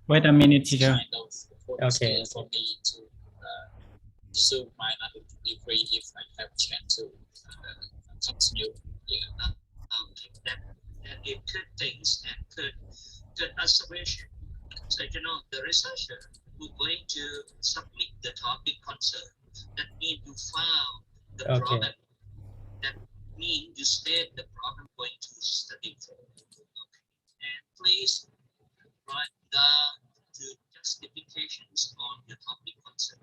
Wait a minute, teacher. Kind of Okay. for me to pursue my degree if I have chance to continue. Yeah. And it could things and could observation. So the researcher who's going to submit the topic concern. That means you found the problem. That means you state the problem going to study for. And please write down the justifications on the topic concern.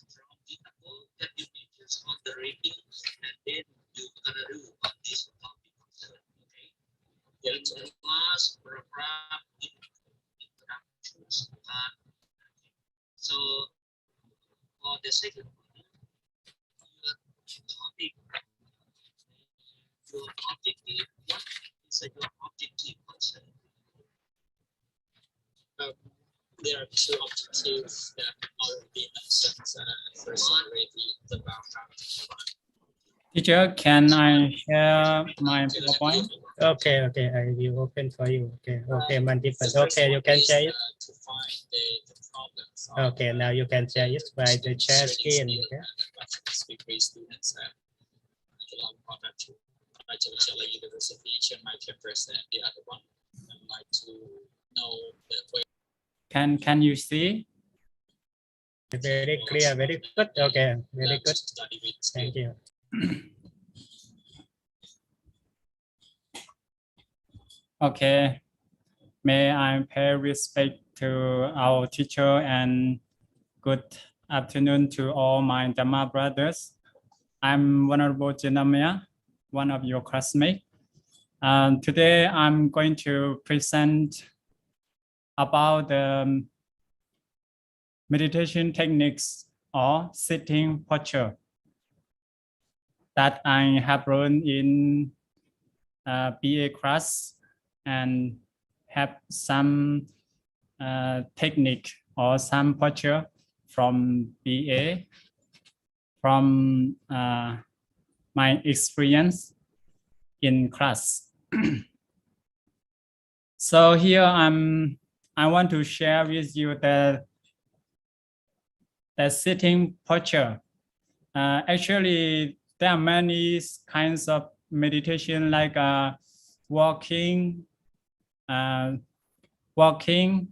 From the above that you mentioned on the reading, and then you're gonna do on this topic concern. Okay. In the last paragraph introductions part. So for the second one, your topic, your objective, what is your objective concern? There are two objectives that already mentioned. First one already the background. Teacher, can I share my PowerPoint? Okay. I will open for you. Okay, multiple. Okay, you can share it. To find the problems. Okay, now you can share it by the share screen. Okay. Degree students at University, Chiang Mai campus, and the other one. I'd like to know the way. Can you see? Very clear, very good. Okay, very good. Thank you. Okay. May I pay respect to our teacher and good afternoon to all my Dhamma brothers. I'm Venerable Jinamya, one of your classmates. Today I'm going to present about the meditation techniques or sitting posture that I have learned in BA class and have some technique or some posture from BA from my experience in class. So here I want to share with you the sitting posture. Actually, there are many kinds of meditation like walking,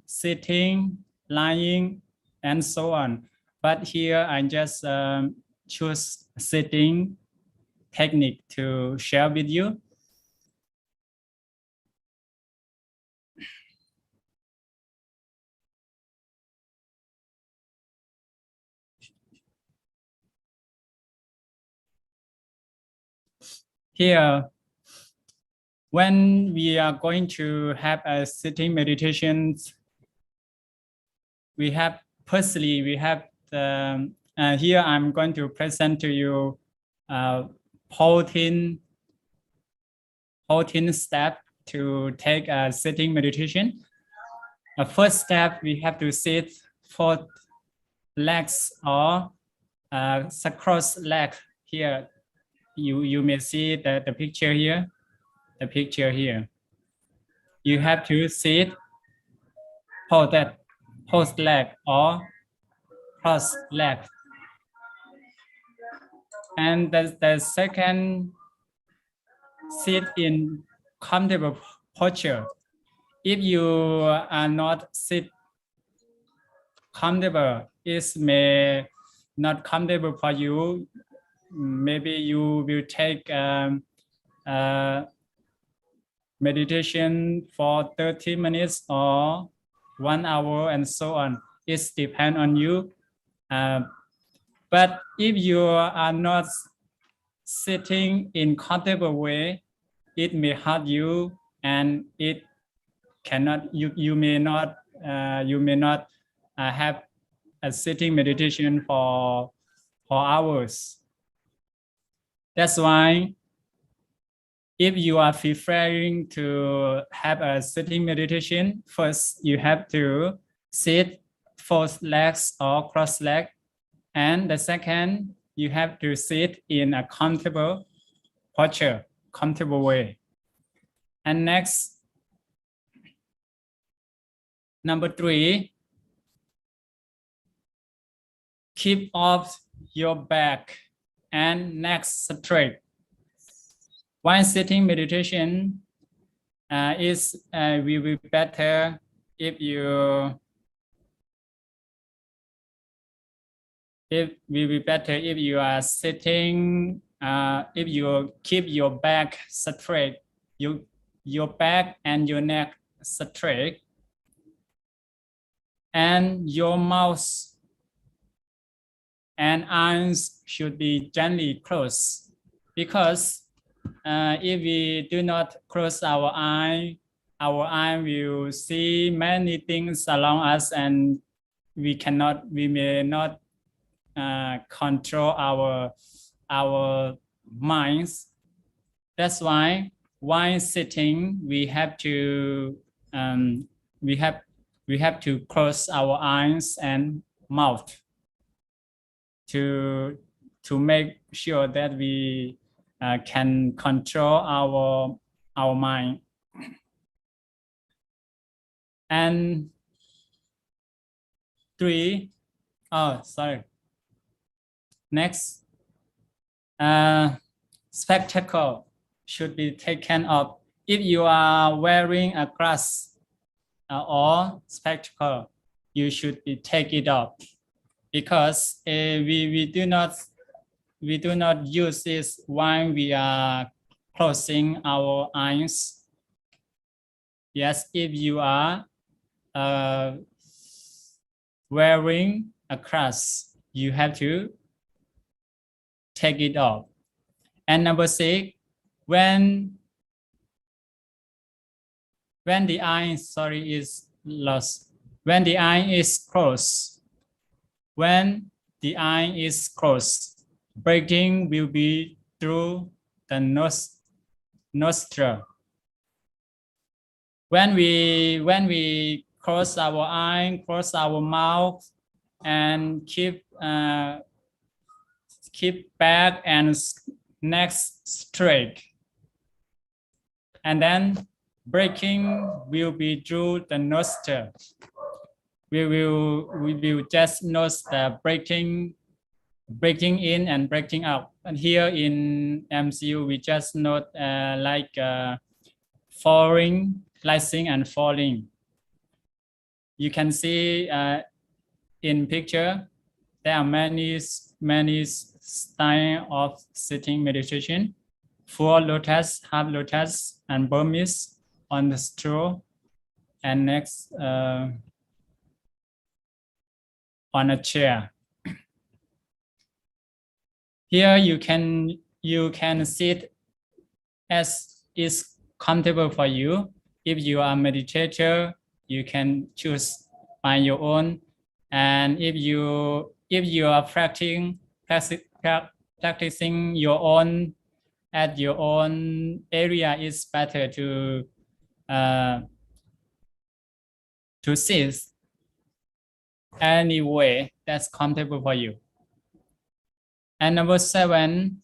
sitting, lying, and so on. But here I just choose sitting technique to share with you. Here, when we are going to have a sitting meditation, we have the here I'm going to present to you 14 steps to take a sitting meditation. The first step, we have to sit for legs or cross leg. Here you may see the picture here. The picture here. You have to sit post leg or cross leg. And the second, sit in comfortable posture. If you are not sit comfortable, it may not comfortable for you. Maybe you will take meditation for 30 minutes or 1 hour and so on. It depends on you. But if you are not sitting in comfortable way, it may hurt you and it cannot. You may not have a sitting meditation for hours. That's why if you are preparing to have a sitting meditation, first you have to sit both legs or cross leg, and the second you have to sit in a comfortable posture, comfortable way. And next, number 3, keep off your back and neck straight. While sitting meditation will be better if you are sitting, if you keep your back straight, your back and your neck straight, and your mouth and eyes should be gently closed, because if we do not close our eye will see many things around us, and we may not control our minds. That's why while sitting we have to close our eyes and mouth to make sure that we can control our mind. And 3, next, spectacle should be taken off. If you are wearing a glass or spectacle, you should take it off, because we do not use this while we are closing our eyes. Yes, if you are wearing a glass, you have to take it off. And number 6, when the eye is lost, when the eye is closed, breathing will be through the nostril. When we close our eye, close our mouth, and keep back and neck straight, and then breathing will be through the nostril. We will just notice the breathing in and breathing out. And here in MCU, we just note like falling, rising and falling. You can see in picture there are many styles of sitting meditation: full lotus, half lotus, and Burmese, on the stool, and next on a chair. Here you can sit as is comfortable for you. If you are a meditator, you can choose by your own. And if you are practicing your own at your own area, it's better to sit anyway that's comfortable for you. And number 7,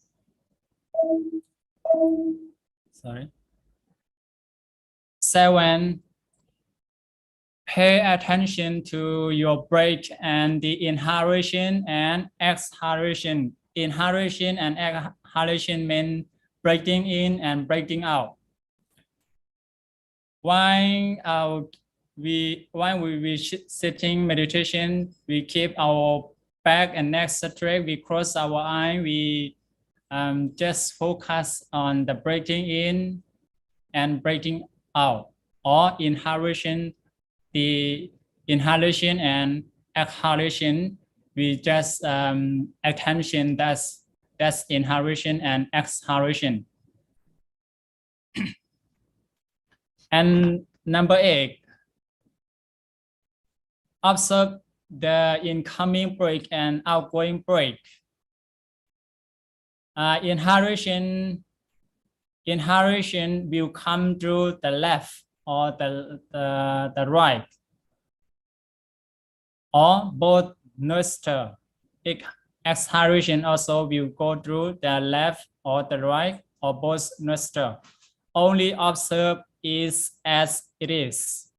pay attention to your breath and the inhalation and exhalation. Inhalation and exhalation mean breathing in and breathing out. While we sitting meditation, we keep our back and neck straight, we close our eye, we just focus on the breathing in and breathing out, or inhalation, the inhalation and exhalation, we just attention that's inhalation and exhalation. And number 8, observe the incoming breath and outgoing breath. Inhalation will come through the left or the right, or both nostrils. Exhalation also will go through the left or the right or both nostrils. Only observe is as it is.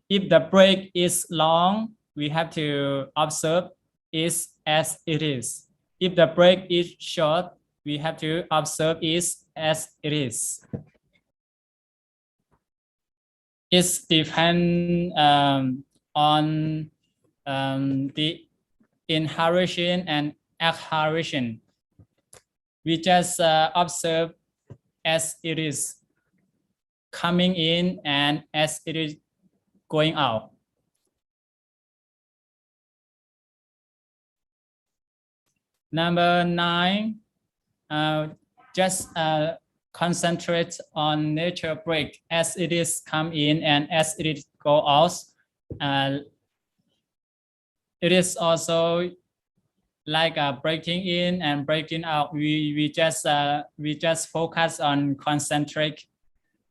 If the breath is long, we have to observe is as it is. If the break is short, we have to observe it as it is. It depends on the inhalation and exhalation. We just observe as it is coming in and as it is going out. Number 9, just concentrate on nature break as it is come in and as it is go out. It is also like breaking in and breaking out. We just focus on concentrate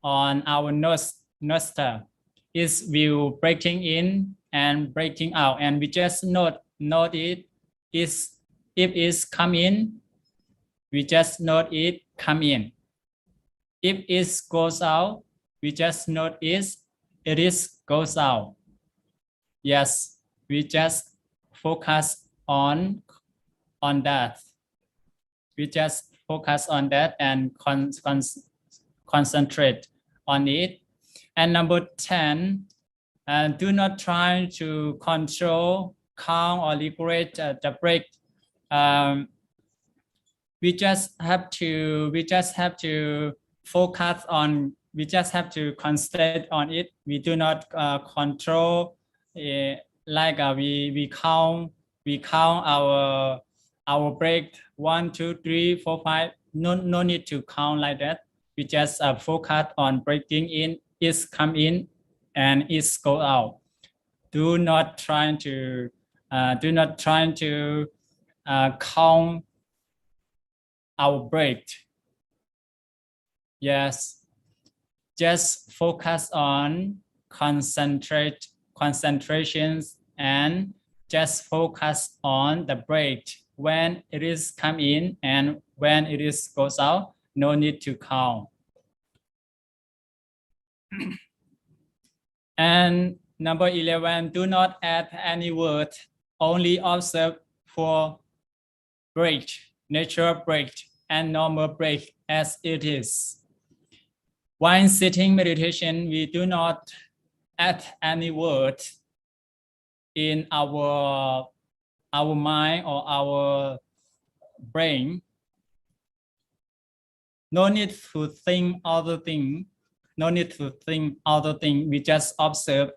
on our nostril. Is view breaking in and breaking out, and we just note it is if it's come in, we just note it come in. If it goes out, we just note it is goes out. Yes, we just focus on that. We just focus on that and concentrate on it. And number 10, do not try to control, count, or regulate the break. We just have to focus on. We just have to concentrate on it. We do not control. Like we count our break 1, 2, 3, 4, 5. No need to count like that. We just focus on breaking in. Is come in and is go out. Do not try to count our break. Yes, just focus on concentrations and just focus on the break when it is come in and when it is goes out. No need to count. And number 11, do not add any word, only observe for break, natural break, and normal break as it is. While sitting meditation, we do not add any word in our mind or our brain. No need to think other thing. No need to think other thing. We just observe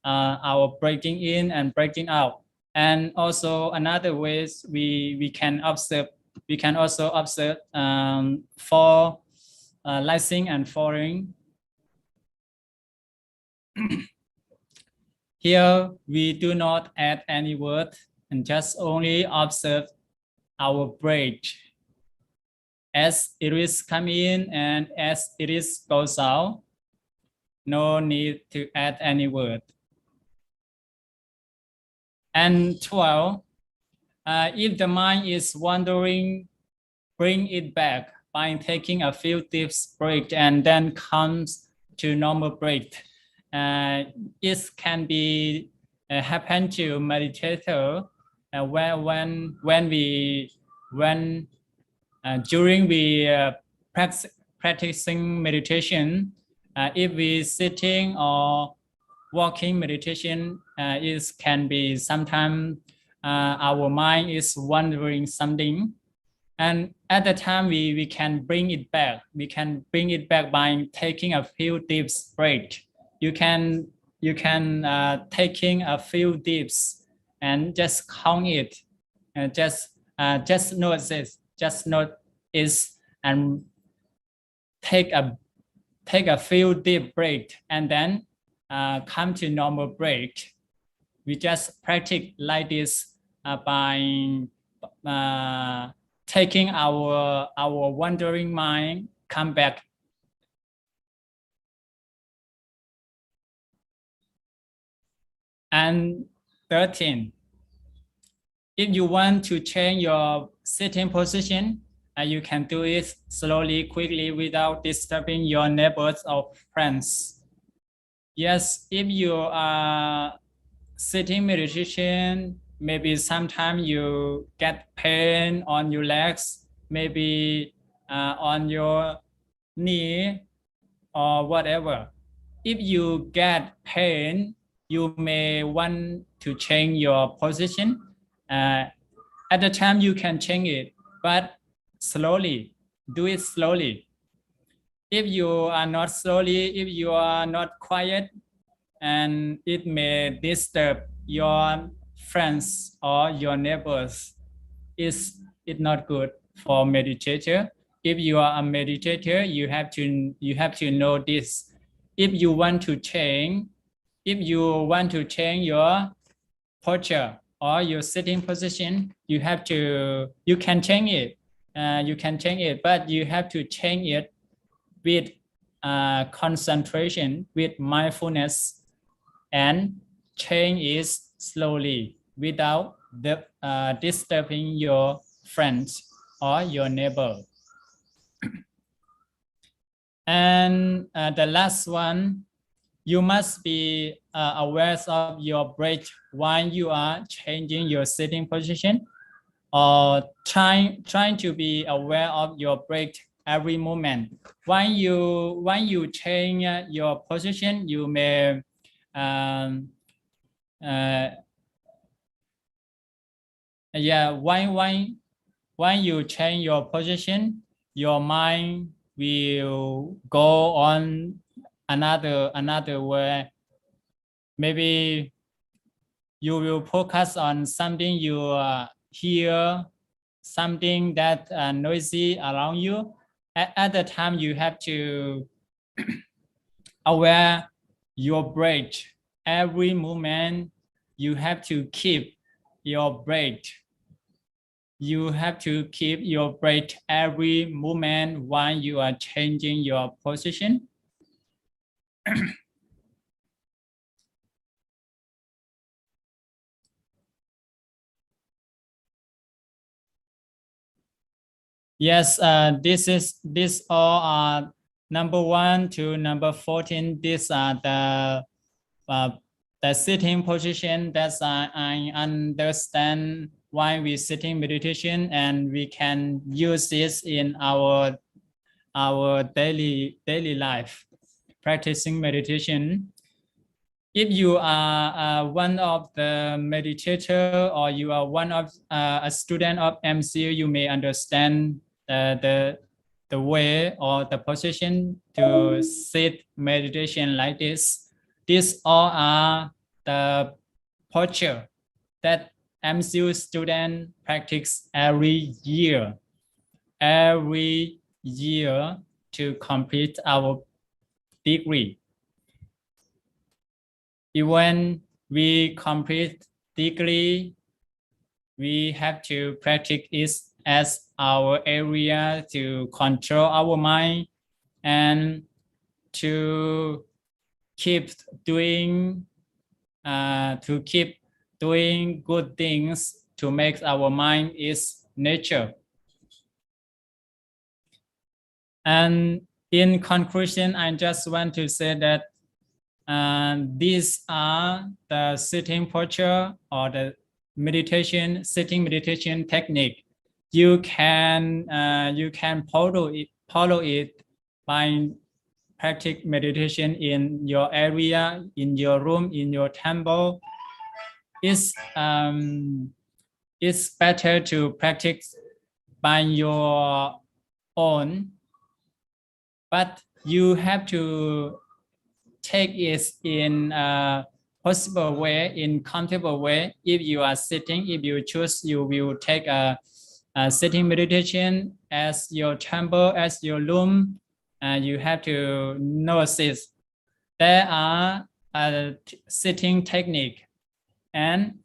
our breaking in and breaking out. And also another ways we can observe. We can also observe for rising and falling. Here we do not add any word and just only observe our break as it is come in and as it is goes out. No need to add any word. And 12, if the mind is wandering, bring it back by taking a few deep breaths and then comes to normal breath. It can be happen to meditator during we practicing meditation. If we sitting or walking meditation, it can be sometimes our mind is wondering something, and at the time we can bring it back. We can bring it back by taking a few deep breaths. You can taking a few deeps and just count it, and just note this. Just note is and take a few deep breaths and then come to normal break. We just practice like this by taking our wandering mind come back. And 13, if you want to change your sitting position, you can do it slowly, quickly, without disturbing your neighbors or friends. Yes, if you are sitting meditation maybe sometimes you get pain on your legs, maybe on your knee or whatever. If you get pain, you may want to change your position. At the time you can change it, but slowly, do it slowly. If you are not slowly, if you are not quiet, and it may disturb your friends or your neighbors, it's not good for meditator. If you are a meditator, you have to know this. If you want to change your posture or your sitting position, you can change it. You can change it, but you have to change it with concentration, with mindfulness, and change it slowly without disturbing your friends or your neighbor. And the last one, you must be aware of your breath while you are changing your sitting position, or trying to be aware of your breath every moment. When you change your position, you may when you change your position, your mind will go on another way. Maybe you will focus on something you hear, something that noisy around you. At the time, you have to aware your breath. Every moment, you have to keep your breath. You have to keep your breath every moment while you are changing your position. Yes, this all are number 1 to number 14. These are the sitting position that I understand why we sitting meditation, and we can use this in our daily life practicing meditation. If you are one of the meditator, or you are one of a student of MCU, you may understand the way or the position to sit meditation like this. These all are the posture that MCU student practice every year to complete our degree. Even we complete degree, we have to practice it as our area to control our mind and to keep doing good things to make our mind its nature. And in conclusion, I just want to say that these are the sitting posture or the sitting meditation technique. You can follow it by practice meditation in your area, in your room, in your temple. It's better to practice by your own, but you have to take it in a possible way, in comfortable way. If you are sitting, if you choose, you will take a sitting meditation as your temple, as your room. You have to notice there are a sitting technique, and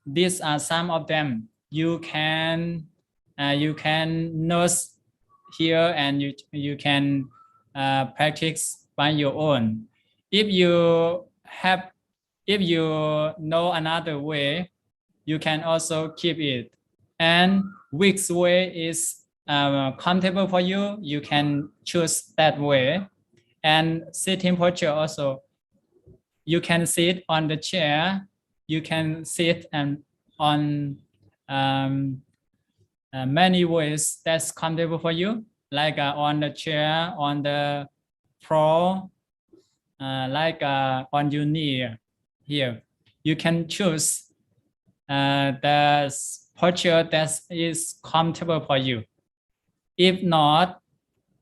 these are some of them. You can notice here, and you can practice by your own. If you know another way, you can also keep it. And which way is comfortable for you, you can choose that way. And sitting posture also, you can sit on the chair, you can sit and on many ways that's comfortable for you, like on the chair, on the floor, like on your knee here. You can choose the posture that is comfortable for you. If not,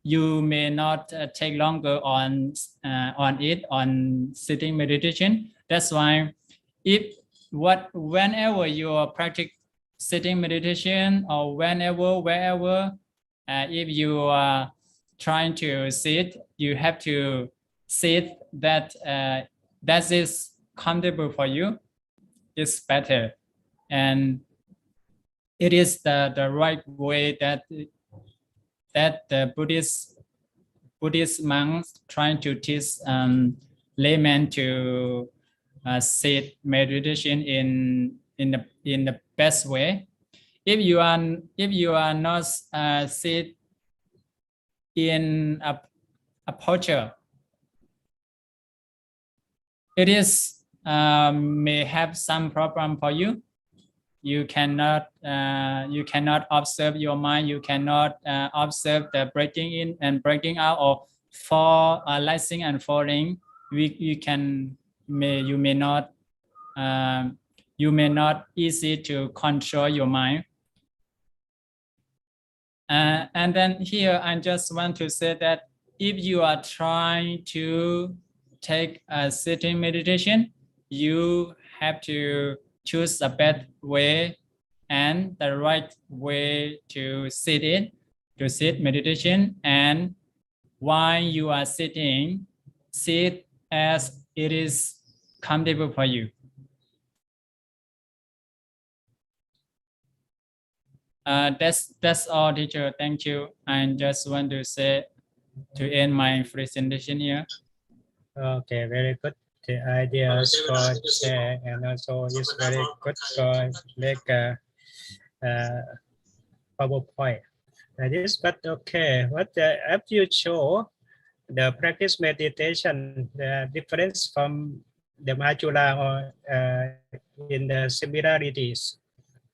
you may not take longer on sitting meditation. That's why whenever you practice sitting meditation, or wherever, if you are trying to sit, you have to sit that is comfortable for you. It's better, and it is the right way that the Buddhist monks trying to teach laymen to sit meditation in the best way. If you are not sit in a posture, it is may have some problem for you. You cannot observe your mind. You cannot observe the breathing in and breathing out, or rising and falling. You may not easy to control your mind. And then here I just want to say that if you are trying to take a sitting meditation, you have to choose a better way and the right way to sit meditation. And while you are sitting, sit as it is comfortable for you. That's all, teacher. Thank you. I just want to say to end my presentation here. Okay, very good. The ideas for share, and also it's very good for make a PowerPoint. This, but okay, what if you show the practice meditation, the difference from the Mahajula or in the similarities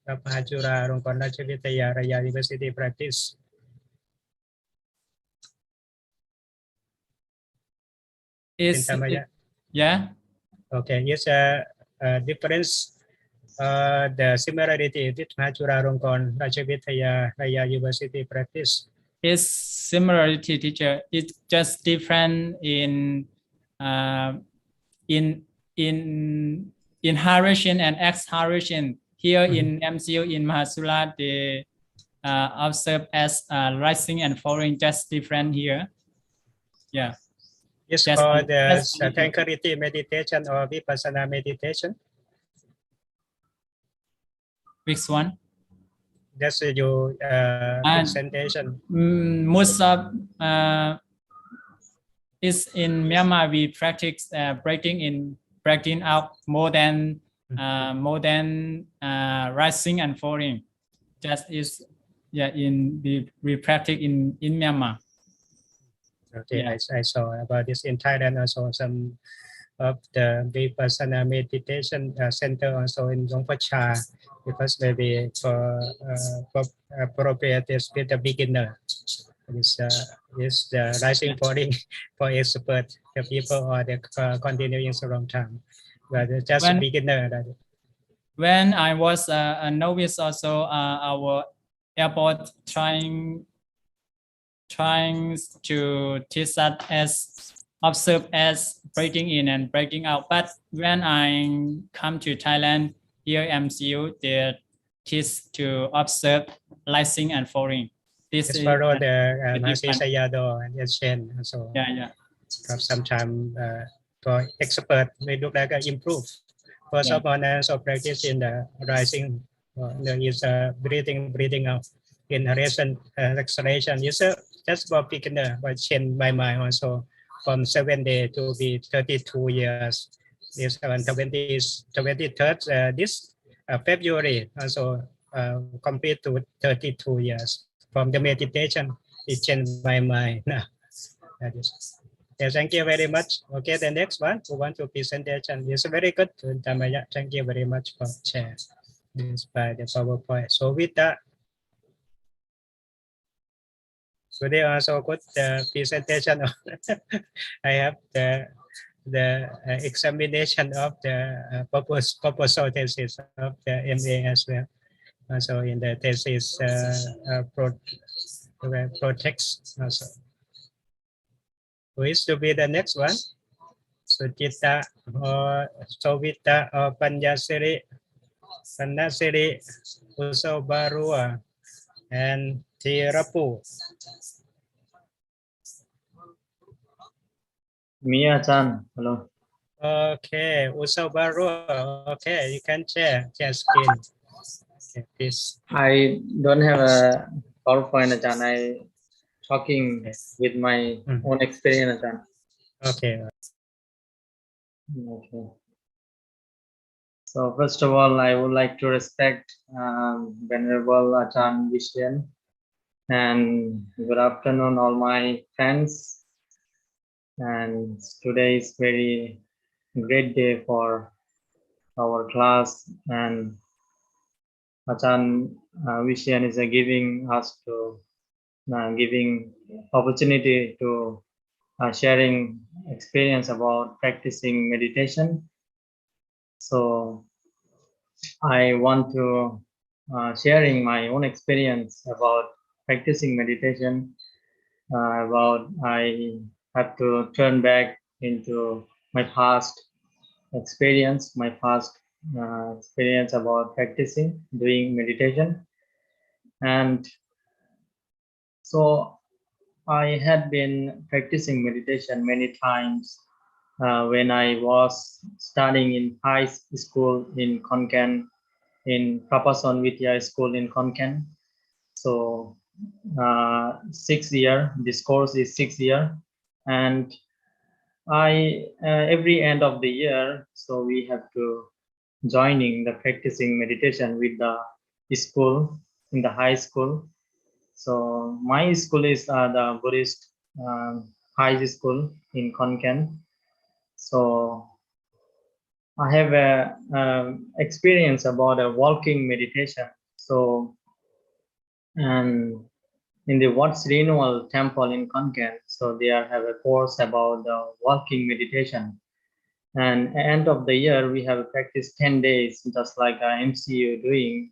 of Mahajula Rongkon Ratchavittaya Raya University practice? Yeah. Okay, yes, difference, the similarity with Mahajula Rongkon Ratchavittaya Raya University practice. It's similarity, teacher. It's just different in inhalation and exhalation. Here in MCU in Mahasula, they observe as rising and falling, just different here. Yeah. Yes, for the tranquility meditation or vipassana meditation. Which one? That's your presentation. Most of is in Myanmar. We practice breathing in, breathing out more than rising and falling. Just is we practice in Myanmar. Okay, yeah. I saw about this in Thailand also. Some of the vipassana meditation center also in Longpacha, because maybe for appropriate with the beginner. Is the rising falling for expert, the people or the continuing so long time, but just a beginner. When I was a novice also, our airport trying to teach us as observe as breathing in and breathing out. But when I come to Thailand, here MCU, they teach to observe rising and falling. This is follow the Mahasi Sayadaw and Chen. So yeah. Sometimes for expert, we look like improve. For someone else of practice in the rising, there is breathing out, inhalation, exhalation. Is just for beginner, but change my mind also from 7 days to be 32 years. This 23rd this February also complete to 32 years. From the meditation, it changed my mind. Yeah, thank you very much. Okay, the next one who want to presentation is very good. Tamaya, thank you very much for share this by the PowerPoint. So with that, today also good presentation. I have the examination of the proposal thesis of the MA as well. Also in the thesis text also. Who is to be the next one? Sujita or Sovita or Panyasiri, Panasiri, Usobarua, and Tirapu. Mia-chan, hello. Okay, Usobarua. Okay, you can share screen. Okay, please. I don't have a PowerPoint, Achan. I talking with my own experience, Achan. Okay. Okay. So first of all, I would like to respect Venerable Achan Vishyan, and good afternoon, all my friends. And today is very great day for our class, and Achan Vishyan is giving us to giving opportunity to sharing experience about practicing meditation. So I want to sharing my own experience about practicing meditation. About I have to turn back into my past experience, my past experience about practicing, doing meditation. And so I had been practicing meditation many times when I was studying in high school in Konkan, in Prapason Vidya School in Konkan. So 6 year, this course is 6 year, and I every end of the year, so we have to joining the practicing meditation with the school in the high school. So my school is the Buddhist high school in Konkan. So I have a experience about a walking meditation. So and in the Watts Renewal Temple in Konkan, so they have a course about the walking meditation. And at the end of the year, we have practiced 10 days, just like MCU doing.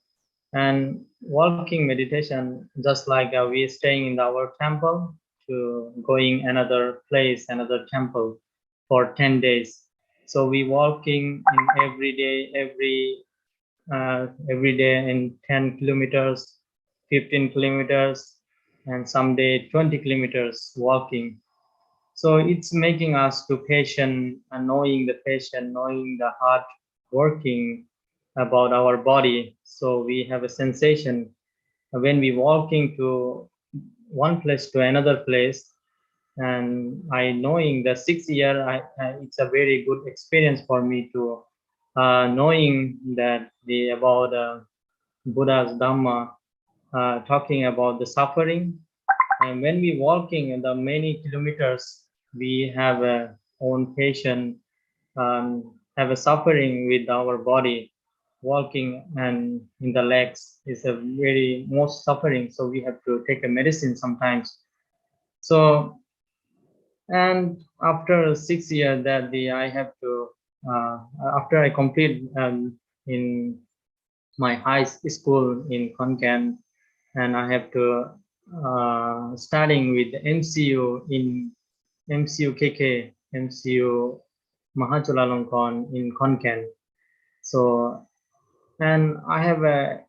And walking meditation, just like we staying in our temple to going another place, another temple for 10 days. So we walking in every day in 10 kilometers, 15 kilometers, and someday 20 kilometers walking. So it's making us to patient and knowing the patient, knowing the heart working about our body. So we have a sensation when we walking to one place to another place. And I knowing the 6 year, it's a very good experience for me to knowing that about Buddha's Dhamma, talking about the suffering. And when we walking in the many kilometers, we have a own patient, have a suffering with our body. Walking and in the legs is a very most suffering. So we have to take a medicine sometimes. So, and after 6 years that I have to, after I complete in my high school in Konkan, and I have to starting with MCU in MCU KK, MCU Mahachulalongkorn in Konkan. So, and I have a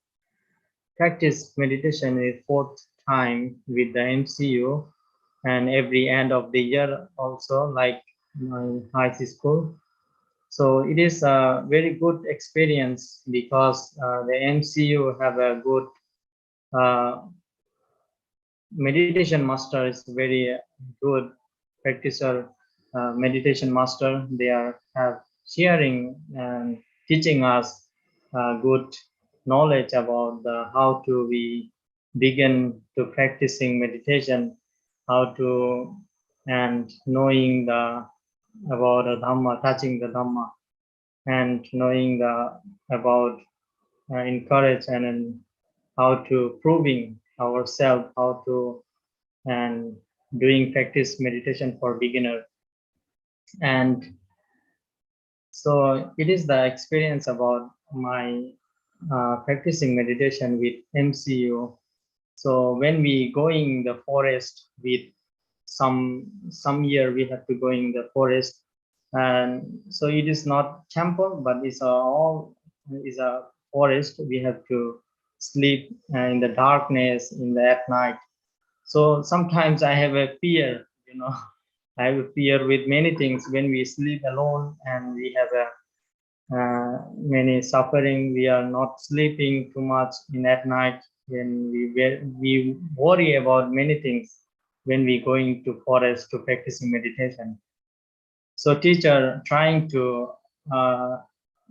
practice meditation a 4th time with the MCU, and every end of the year also, like my high school. So it is a very good experience because the MCU have a good meditation master is very good practitioner, meditation master. They have sharing and teaching us good knowledge about how we begin to practicing meditation, how to and knowing about the Dhamma, touching the Dhamma, and knowing about encourage and then how to proving ourselves, how to and doing practice meditation for beginner. And so it is the experience about my practicing meditation with MCU. So when we going the forest with some year we have to go in the forest, and so it is not temple but it's all is a forest. We have to sleep in the darkness at night. So sometimes I have a fear, I have a fear with many things when we sleep alone, and we have a many suffering. We are not sleeping too much at night. When we worry about many things when we going to forest to practicing meditation. So teacher trying to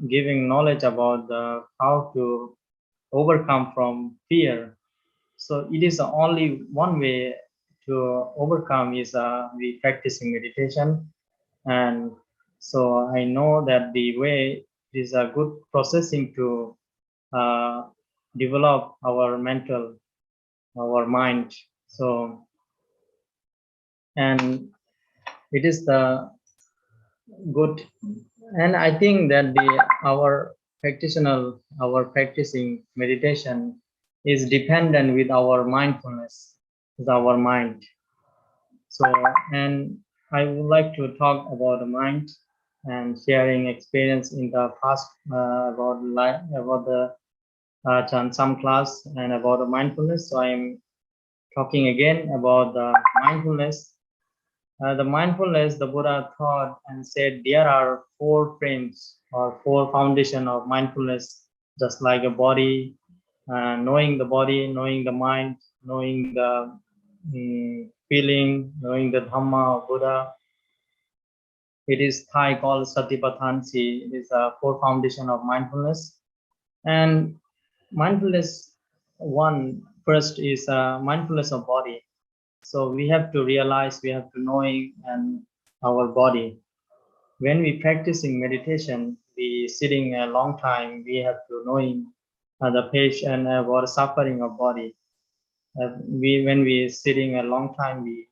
giving knowledge about how to overcome from fear. So it is the only one way to overcome is we practicing meditation. And so I know that the way is a good processing to develop our mental, our mind. So, and it is the good, and I think that our practicing meditation is dependent with our mindfulness, with our mind. So, and I would like to talk about the mind and sharing experience in the past about some class and about the mindfulness. So I'm talking again about the mindfulness. The mindfulness, the Buddha taught and said there are 4 frames or 4 foundation of mindfulness, just like a body, knowing the body, knowing the mind, knowing the feeling, knowing the Dhamma of Buddha. It is Thai called Satipathansi. It is a 4 foundation of mindfulness. And mindfulness first is mindfulness of body. So we have to realize, we have to knowing and our body. When we practicing meditation, we sitting a long time, we have to knowing the patient about suffering of body. When we sitting a long time, we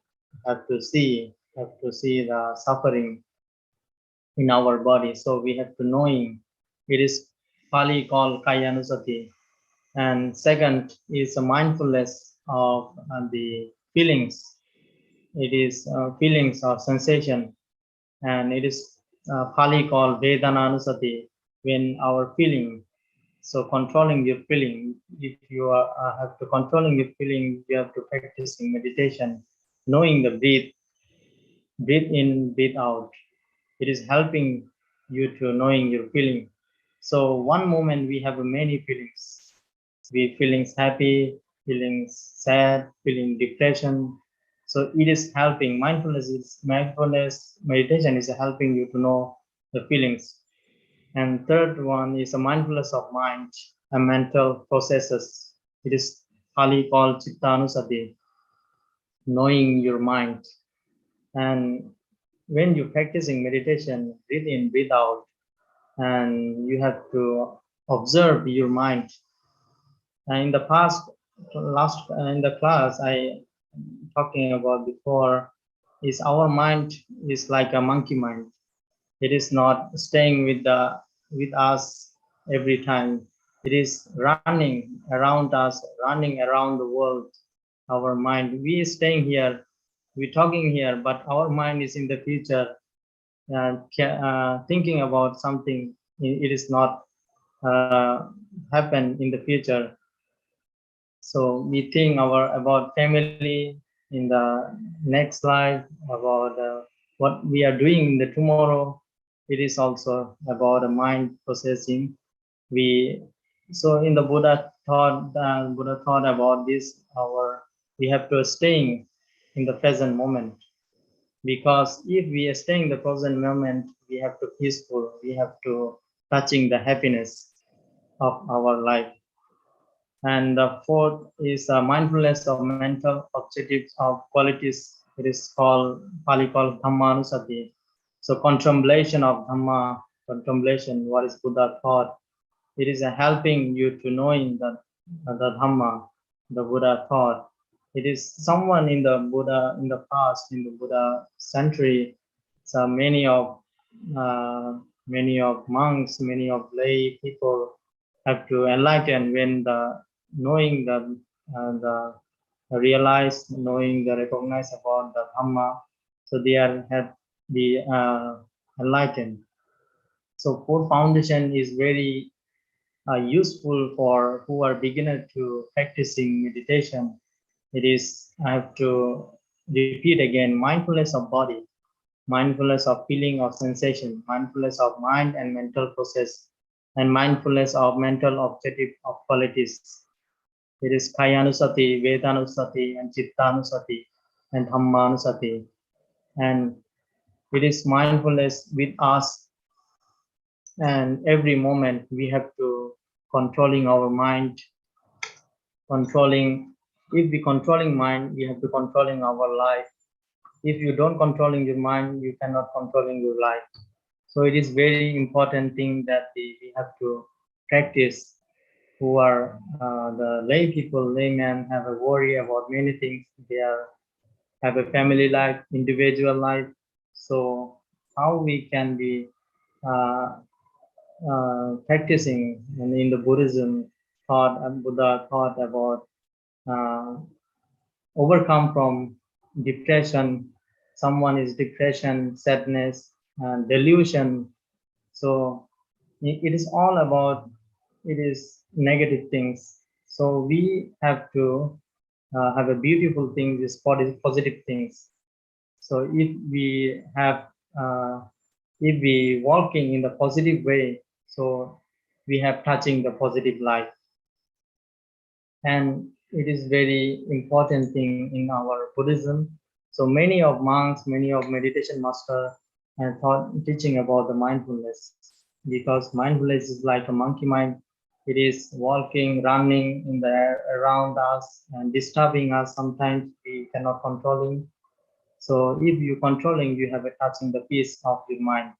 have to see the suffering in our body. So we have to knowing. It is Pali called Kayanusati. And second is a mindfulness of the feelings. It is feelings of sensation, and it is Pali called Vedananusati, when our feeling. So controlling your feeling. If you have to controlling your feeling, you have to practicing meditation, knowing the breathe in, breathe out. It is helping you to knowing your feeling. So one moment we have many feelings. We feelings happy, feelings sad, feeling depression. So it is helping. Mindfulness meditation is helping you to know the feelings. And third one is a mindfulness of mind and mental processes. It is Pali called Chittanusati, knowing your mind. And when you're practicing meditation, breathe in, breathe out, and you have to observe your mind. And in the in the class I talking about before, is our mind is like a monkey mind. It is not staying with us every time. It is running around us, running around the world. Our mind, we are staying here, we're talking here, but our mind is in the future, thinking about something. It is not happen in the future. So we think about family in the next slide, about what we are doing in the tomorrow. It is also about the mind processing. So in the Buddha thought about this. We have to staying in the present moment, because if we are staying in the present moment, we have to peaceful. We have to touching the happiness of our life. And the fourth is mindfulness of mental objectives of qualities It is called, Pali called Dhammanusati. So contemplation of Dhamma, contemplation, what is Buddha thought. It is a helping you to knowing the Dhamma, the Buddha thought. It is someone in the Buddha, in the past, in the Buddha century, so many of monks, many of lay people have to enlighten when the knowing the realize, knowing the recognize about the Dhamma, so they are have the enlightened. So fourth foundation is very useful for who are beginner to practicing meditation. It is, I have to repeat again, mindfulness of body, mindfulness of feeling of sensation, mindfulness of mind and mental process, and mindfulness of mental objective of qualities. It is Kayanusati, Vedanusati, and Chittanusati, and Dhammanusati. And it is mindfulness with us, and every moment we have to controlling our mind, controlling, if we controlling mind, we have to controlling our life. If you don't controlling your mind, you cannot controlling your life. So it is very important thing that we have to practice. Who are the lay people, laymen have a worry about many things. They have a family life, individual life. So how we can be practicing, and in the Buddhism thought, and Buddha thought about overcome from depression. Someone is depression, sadness, and delusion. So it is all about, it is negative things. So we have to have a beautiful things, is positive things. So if we have if we walking in the positive way, so we have touching the positive life. And it is very important thing in our Buddhism. So many of monks, many of meditation master and thought teaching about the mindfulness, because mindfulness is like a monkey mind. It is walking, running in the air around us and disturbing us. Sometimes we cannot controlling. So if you controlling, you have a touching the peace of your mind.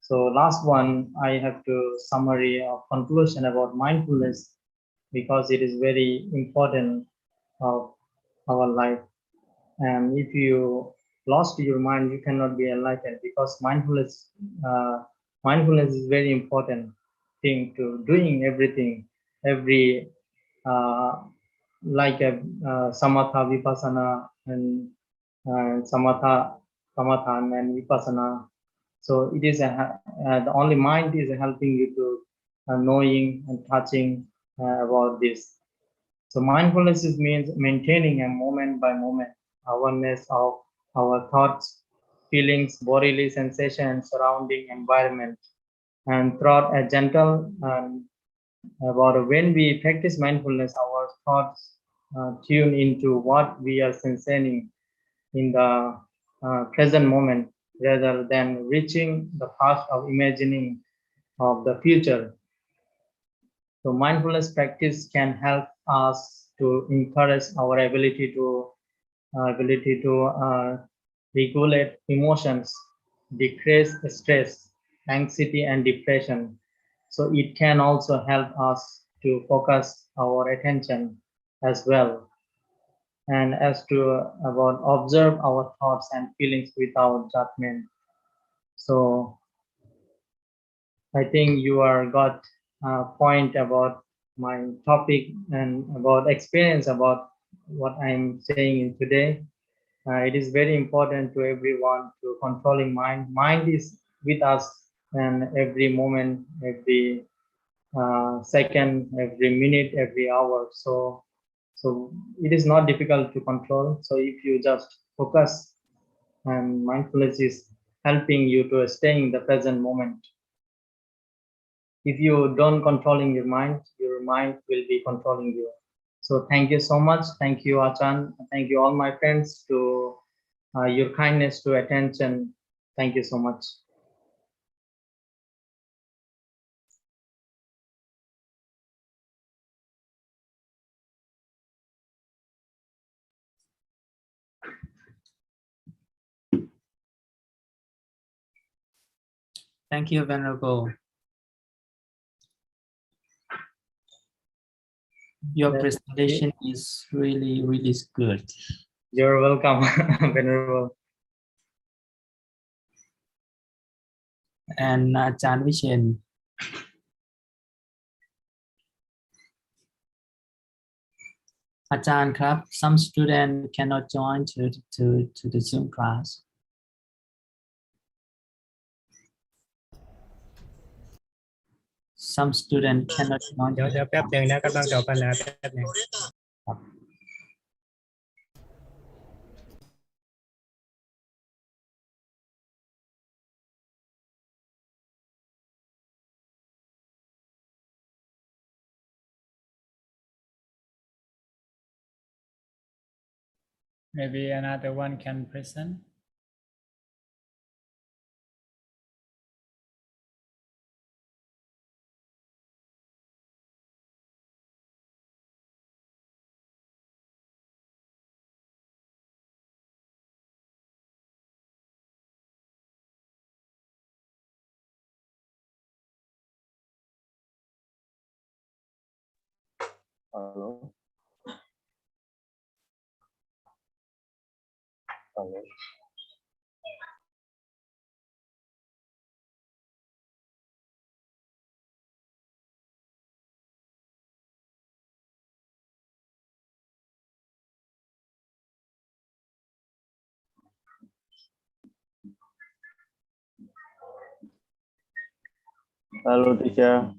So last one, I have to summary of conclusion about mindfulness, because it is very important of our life. And if you lost your mind, you cannot be enlightened, because mindfulness is very important thing to doing everything, every like a samatha, vipassana, and samatha, samathan, and vipassana. So it is the only mind is helping you to knowing and touching about this. So mindfulness is means maintaining a moment by moment awareness of our thoughts, feelings, bodily sensation, surrounding environment, and throughout a gentle about when we practice mindfulness, our thoughts tune into what we are sensing in the present moment, rather than reaching the past of imagining of the future. So mindfulness practice can help us to encourage our ability to regulate emotions, decrease stress, anxiety, and depression. So it can also help us to focus our attention as well, and as to about observe our thoughts and feelings without judgment. So I think you are got a point about my topic and about experience about what I'm saying in today. It is very important to everyone to controlling mind. Mind is with us, and every moment, every second, every minute, every hour. So it is not difficult to control. So if you just focus, and mindfulness is helping you to stay in the present moment. If you don't controlling your mind will be controlling you. So thank you so much. Thank you, Achan. Thank you all my friends to your kindness to attention. Thank you so much. Thank you, Venerable. Your presentation is really good. You're welcome, Venerable. And อาจารย์วิเชียร อาจารย์ครับ some student cannot join to the Zoom class. Some student cannot join. เดี๋ยวแป๊บหนึ่งนะกำลังตอบปัญหาแป๊บหนึ่ง Maybe another one can present. Hello. Hello. Hello, teacher.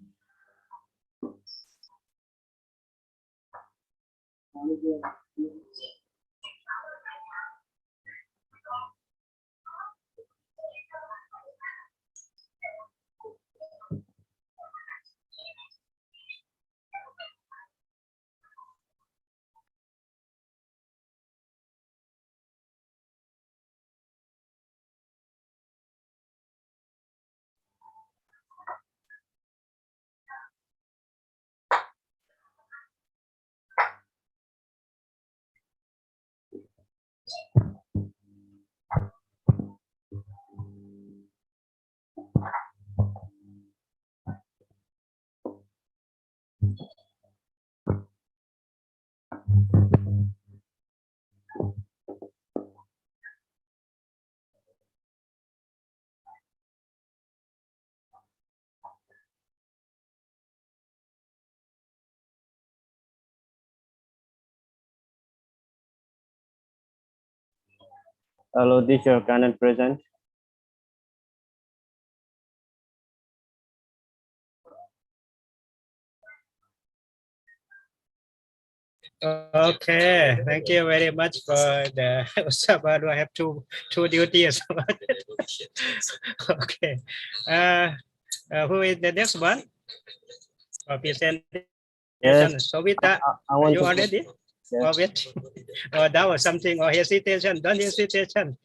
Hello, teacher. Can I present? Okay, thank you very much for the Sabaru. I have two duties. Okay. Who is the next one? Presentation. Yes. Sovita, I want you to. already? Yes. Or wait? Or that was something or hesitation? Don't hesitation.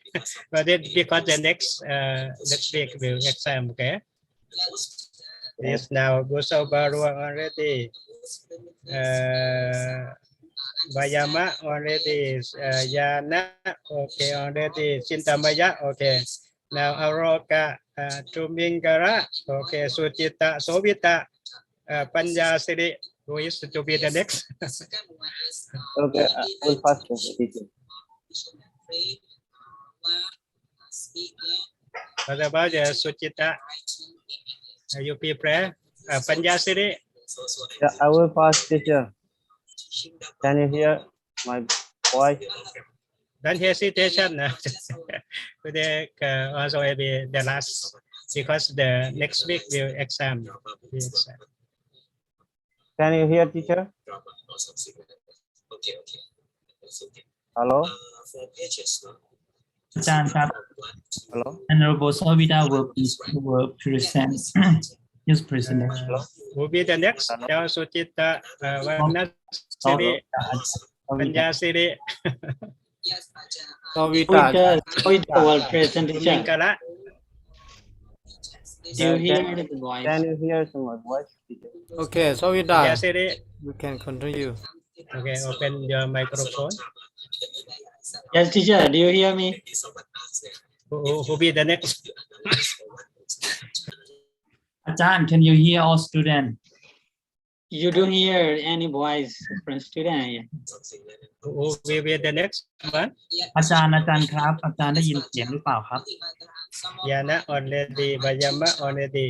But then because the next week will exam. Okay. Yes. Now Sabaru already. Vayama already, Yana, okay, already, Sintamaya, okay. Now Aroka, Tumingara, okay, Suchita, Sovita, Panjasiri, who is to be the next? Okay, I will first teacher. What about Suchita? Are you prepare? Panjasiri? Yeah, I will pass, teacher. Can you hear my voice? Don't hesitation. Today also will be the last because the next week will exam. Can you hear, teacher? Hello. อาจารย์ครับ Hello. Honorable Sovita will present his presentation. Who be the next? Jao Suchita, Vanasiri, Panjasiri, Sovita will present, teacher. Tumingala. Do you hear the voice? Can you hear my voice, teacher? Okay, Sovita, Panjasiri. you can continue. Okay, open your microphone. Yes, teacher, do you hear me? Who be the next? Ajahn, can you hear all students? You don't hear any voice from student. Who will be the next one? อาจารย์ครับ อาจารย์ได้ยินเสียงหรือเปล่าครับ Yana already, Bayama already,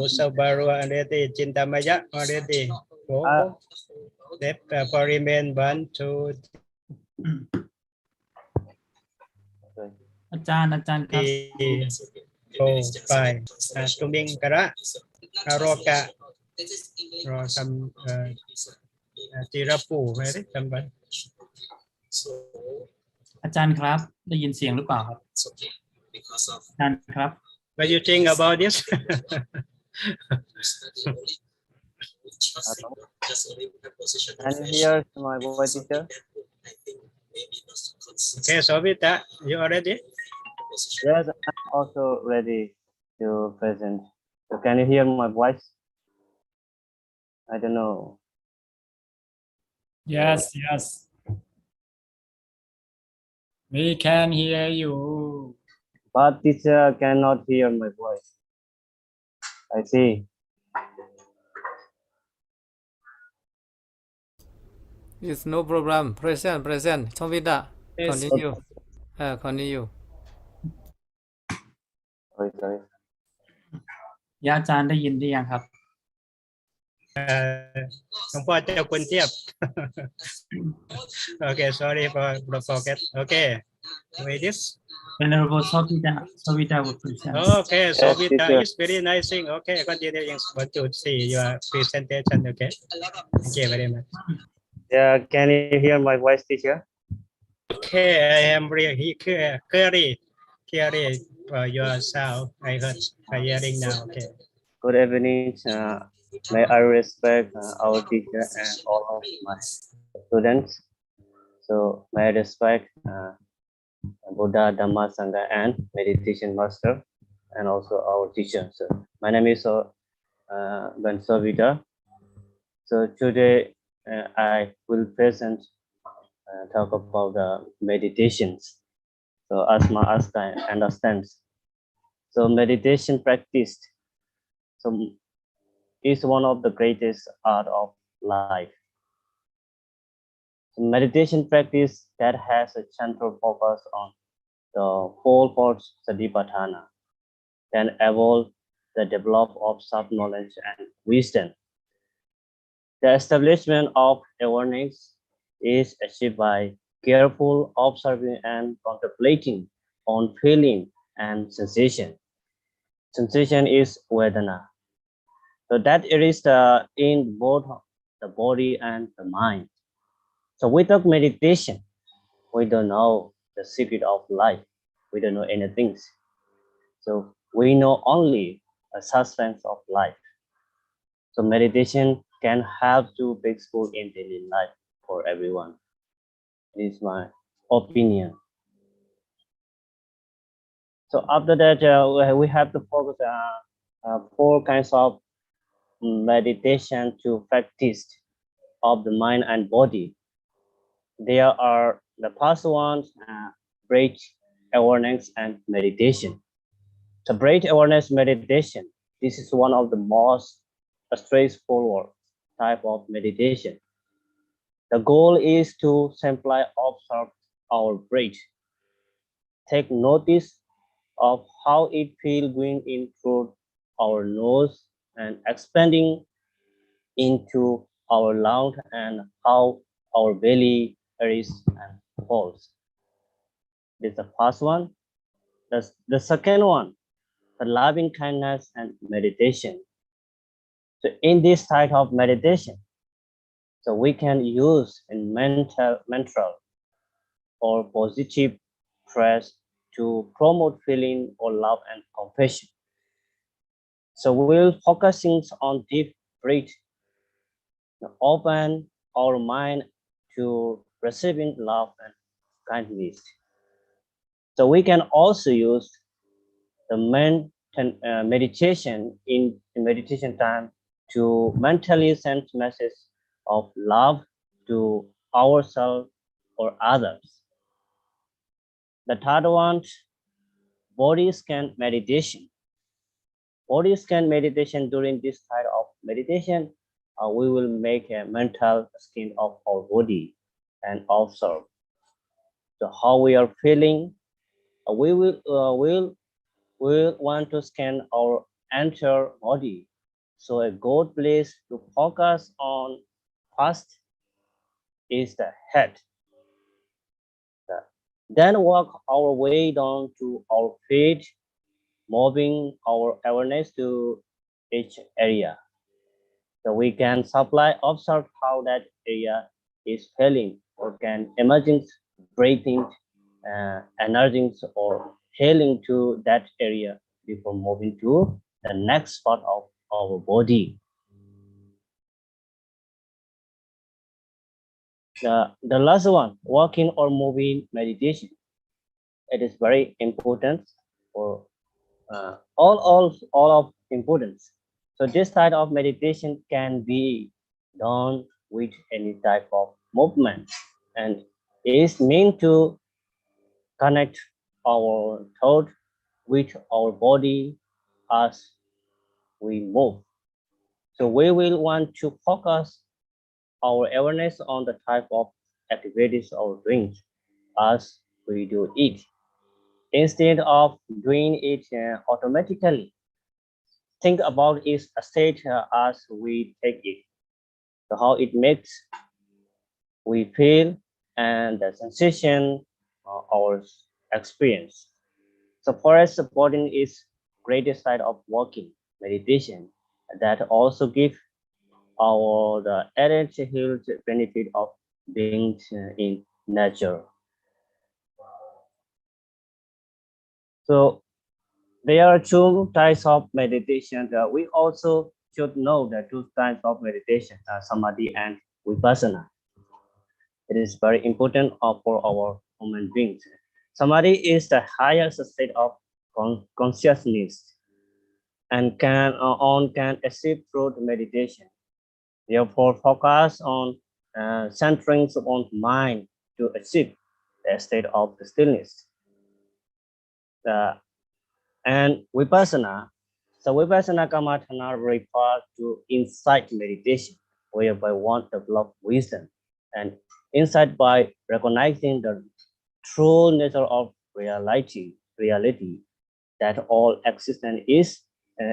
Usabarua already, Chintamaya already. Oh, that for remain 1, 2, อาจารย์ครับ 3, 4, 5. Tuming kara, Aroka, or some Tirapu, right? Somebody. อาจารย์ครับ ได้ยินเสียงหรือเปล่าครับ อาจารย์ครับ What do you think about this? Can you hear my voice, teacher? Okay, Sovita, you already? Yes, I'm also ready to present. So can you hear my voice? I don't know. Yes, we can hear you. But teacher cannot hear my voice. I see. It's no problem. Present. Sovita, Yes. continue. Continue. Sorry. ยาอาจารย์ได้ยินหรือยังครับ หลวงพ่อเจ้าคุณเทียบ Okay, sorry for forget. Okay, wait this. Venerable Sovita will present. Okay, Sovita teacher. is very nice thing. Okay, continue in 1, 2, 3 your presentation. Okay, thank you very much. Yeah, can you hear my voice, teacher? Okay, I am really clearly your sound. I heard hearing now. Okay. Good evening. May I respect our teacher and all of my students. So may I respect Buddha, Dhamma, Sangha, and meditation master, and also our teacher. So my name is Ben Sovita. So today I will present talk about the meditations. So as my understands. So meditation practiced is one of the greatest art of life. So meditation practice that has a central focus on the 4 Satipatthana can evolve the development of self-knowledge and wisdom. The establishment of awareness is achieved by careful observing and contemplating on feeling and sensation. Sensation is Vedana. So that it is in both the body and the mind. So without meditation, we don't know the secret of life. We don't know anything. So we know only a substance of life. So meditation can help to peaceful in daily life for everyone. This is my opinion. So after that, we have to focus on 4 kinds of meditation to practice of the mind and body. There are the first ones, breath awareness and meditation. So breath awareness meditation, this is one of the most straightforward type of meditation. The goal is to simply observe our breath. Take notice of how it feels going in through our nose and expanding into our lungs and how our belly is and falls. This is the first one. The second one, the loving kindness and meditation. So in this type of meditation, so we can use in mental or positive press to promote feeling or love and compassion. So we'll focusing on deep breath, open our mind to receiving love and kindness. So we can also use the meditation in meditation time to mentally send message of love to ourselves or others. The third one, body scan meditation. body scan meditation, during this type of meditation, we will make a mental scan of our body and observe. So how we are feeling, we will want to scan our entire body. So a good place to focus on first is the head. Then walk our way down to our feet, moving our awareness to each area. So we can observe how that area is feeling, or can imagine breathing, energies or healing to that area before moving to the next part of our body. The last one, walking or moving meditation. It is very important for all of importance. So this type of meditation can be done with any type of movement, and is meant to connect our thought with our body as we move. So we will want to focus our awareness on the type of activities or doing as we do it, instead of doing it automatically. Think about its state as we take it, so how it makes we feel, and the sensation our experience. So forest supporting is greatest side of walking meditation, that also give our the added health benefit of being in nature. So there are two types of meditation. We also should know the two types of meditation, samadhi and vipassana. It is very important for our human beings. Samadhi is the highest state of consciousness, and can achieve through meditation. Therefore, focus on centering on mind to achieve the state of stillness. And vipassana, so vipassana kamatana refers to insight meditation, whereby one develops wisdom and insight by recognizing the true nature of reality, that all existence is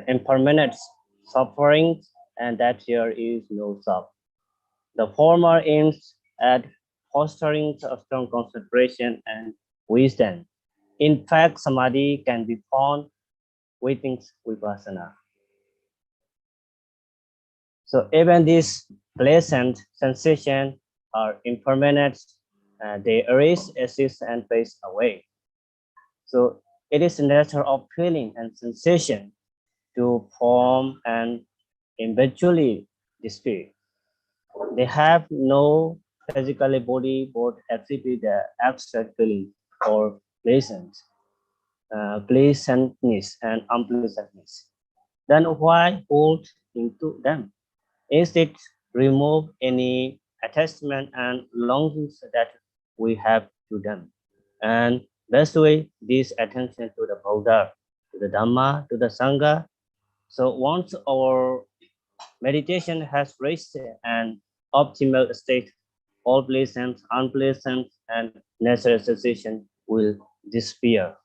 impermanent suffering, and that there is no self. The former aims at fostering a strong concentration and wisdom. In fact, samadhi can be found within vipassana. So even these pleasant sensations are impermanent, they arise, exist, and fade away. So it is the nature of feeling and sensation to form and eventually disappear. They have no physical body, but exhibit the abstract feeling or pleasantness and unpleasantness. Then why hold into them? Instead, remove any attachment and longings that we have to them. And best way, this attention to the Buddha, to the Dhamma, to the Sangha. So once our meditation has reached an optimal state, all pleasant, unpleasant, and natural sensation will disappear.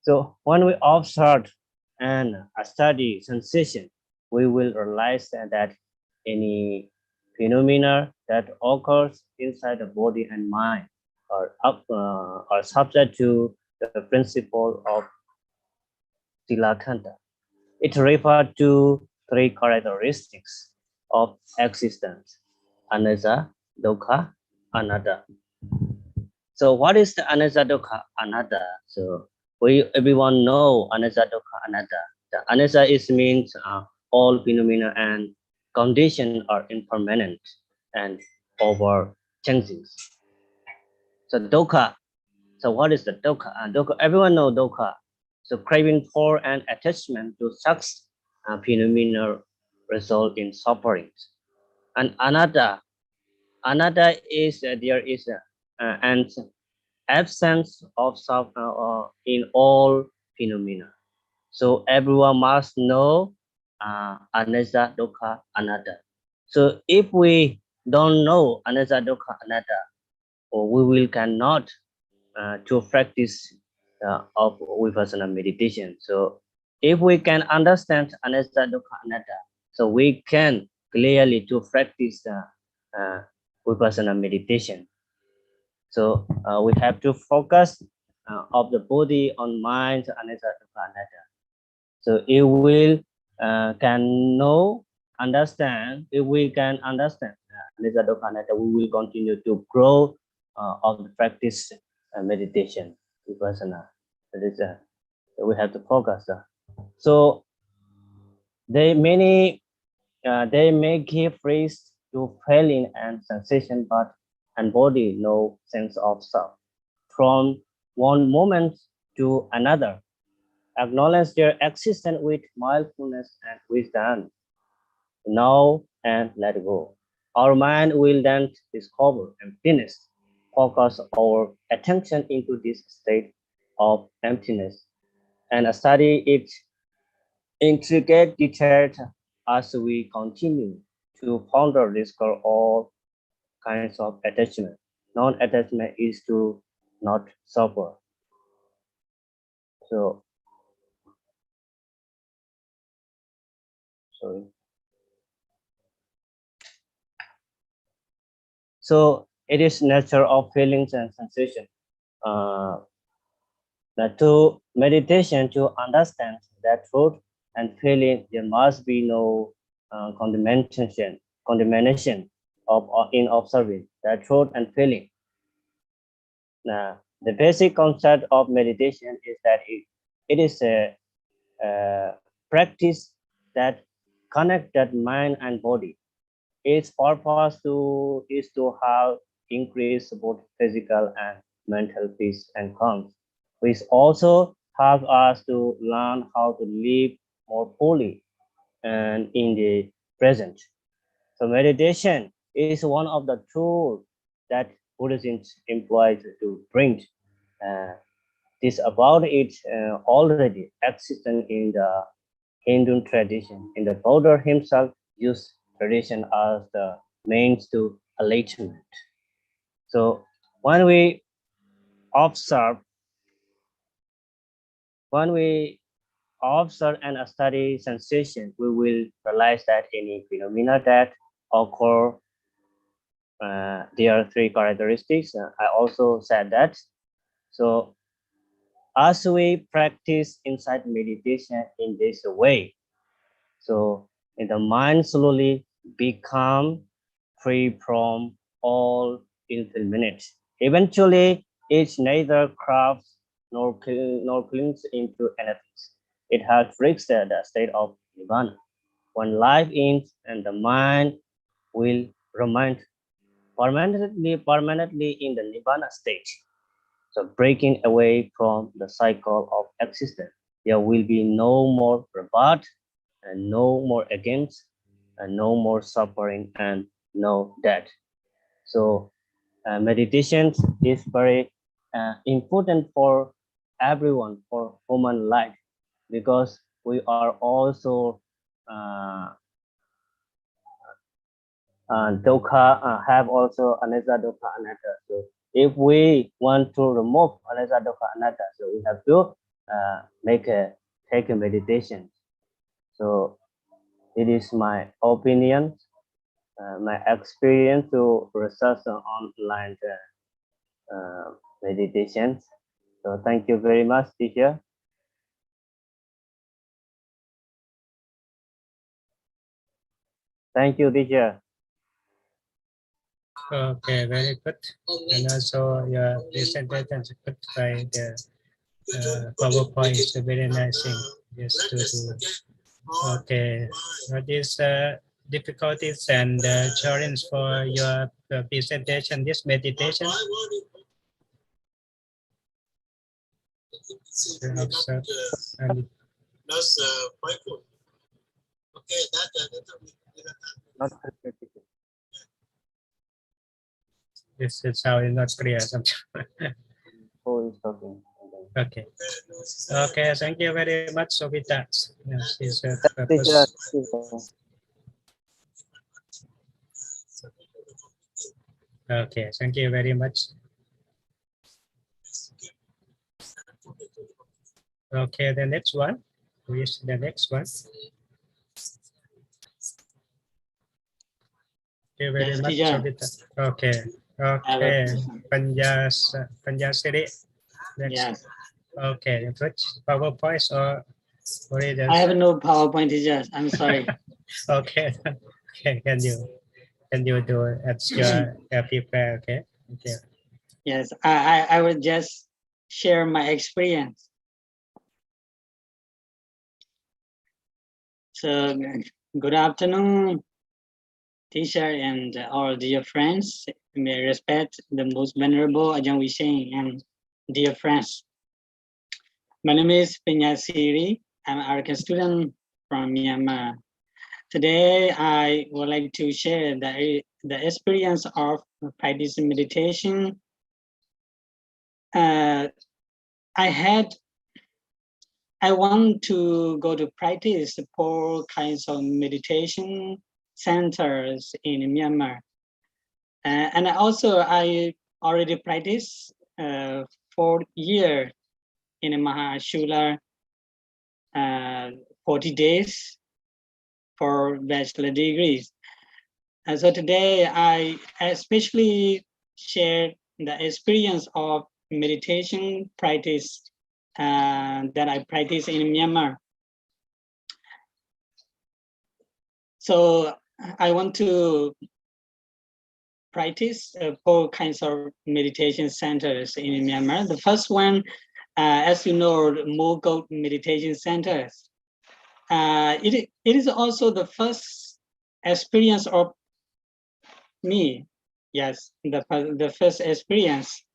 So when we observe and study sensation, we will realize that any phenomena that occurs inside the body and mind are subject to the principle of Tilakanta. It refers to three characteristics of existence: anicca, dukkha, anatta. So what is the anicca, dukkha, anatta? So everyone know anicca, dukkha, anatta. The anicca is means all phenomena and conditions are impermanent and over changing. So dukkha. So what is the dukkha? Dukkha, everyone know dukkha. So craving for and attachment to such phenomena result in suffering. And anatta is there is an absence of self in all phenomena. So everyone must know Anicca, Dukkha, Anatta. So if we don't know Anicca, Dukkha, Anatta, or we will cannot to practice of Vipassana meditation. So if we can understand Anicca, Dukkha, Anatta, so we can clearly to practice Vipassana meditation. So we have to focus of the body on mind, Anicca, Dukkha, Anatta. So if we can know, understand, if we can understand Anicca, Dukkha, Anatta, we will continue to grow of the practice meditation, Vipassana. That is, we have to focus. So they may give rise to feeling and sensation, but and body no sense of self. From one moment to another, acknowledge their existence with mindfulness and wisdom. Know and let go. Our mind will then discover emptiness. Focus our attention into this state of emptiness and study its intricate details as we continue to ponder discover all kinds of attachment. Non-attachment is to not suffer. So, sorry. So it is nature of feelings and sensation. To meditation to understand that truth and feeling, there must be no condemnation of in observing that truth and feeling. Now, the basic concept of meditation is that it is a practice that connects that mind and body. Its purpose is to have increased both physical and mental peace and calm, which also help us to learn how to live more fully and in the present. So meditation is one of the tools that Buddhism employs to bring this about. It already existent in the Hindu tradition. In the Buddha himself used tradition as the means to enlightenment. So when we observe and study sensation, we will realize that any phenomena that occur, there are three characteristics. I also said that. So as we practice insight meditation in this way, so the mind slowly become free from all impermanence. Eventually, it neither crafts nor clings into anything. It has reached the state of nirvana. When life ends and the mind will remain permanently in the nirvana state. So breaking away from the cycle of existence, there will be no more rebirth and no more against and no more suffering and no death. So meditation is very important for everyone, for human life, because we are also dukkha, have also anicca, dukkha, anatta. So if we want to remove anicca, dukkha, anatta, so we have to take a meditation. So it is my opinion, my experience to research on online meditations. So thank you very much, teacher. Thank you, teacher. Okay, very good. And also your presentation is good by the PowerPoint is a very nice thing. Yes, to do. Okay, what is difficulties and challenge for your presentation, this meditation? Observe and Not perfect, teacher. this is how it's not clear sometimes. Who is talking? Okay. Okay. Thank you very much, Sobita. Yes, she's a Teacher, purpose. Okay. Thank you very much. Okay. The next one. Who is the next one? Thank you very Yes, much, teacher. Sobita. Okay. I have a Okay. question. Panjasiri. Next. Yes. Okay. Which PowerPoint or read I have no PowerPoint, teacher. I'm sorry. Okay. Okay. Can you do it as your prepare? Okay. Okay. Yes, I will just share my experience. So good afternoon, teacher and all dear friends. May respect the most venerable Ajahn Wishing and dear friends. My name is Pinyasiri. I'm an American student from Myanmar. Today, I would like to share the experience of practicing meditation. I want to go to practice 4 kinds of meditation centers in Myanmar. And also I already practiced 4 years in a Mahashula, 40 days for bachelor degrees. And so today I especially share the experience of meditation practice that I practice in Myanmar. So I want to practice 4 kinds of meditation centers in Myanmar. The first one, as you know, Mogul meditation centers. It is also the first experience of me. Yes, the first experience.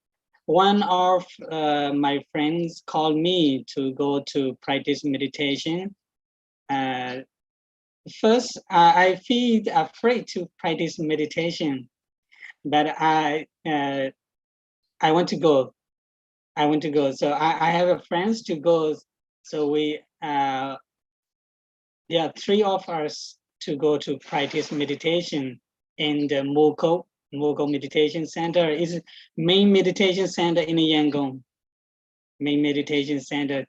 One of my friends called me to go to practice meditation. First, I feel afraid to practice meditation, but I want to go. I want to go. So I have a friends to go. So we there are 3 of us to go to practice meditation in the Mogul Meditation Center. It's main meditation center in Yangon. Main meditation center.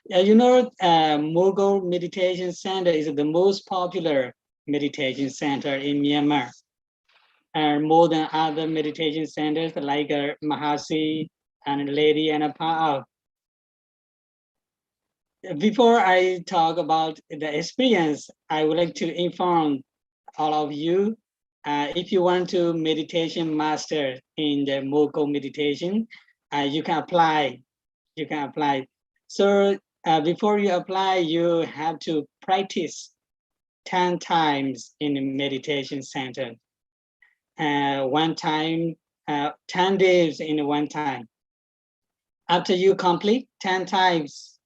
You know, Mogul Meditation Center is the most popular meditation center in Myanmar. More than other meditation centers like Mahasi and Lady Anapao. Before I talk about the experience, I would like to inform all of you, if you want to meditation master in the Mogul meditation, you can apply. You can apply. So before you apply, you have to practice 10 times in the meditation center. One time, 10 days in one time. After you complete 10 times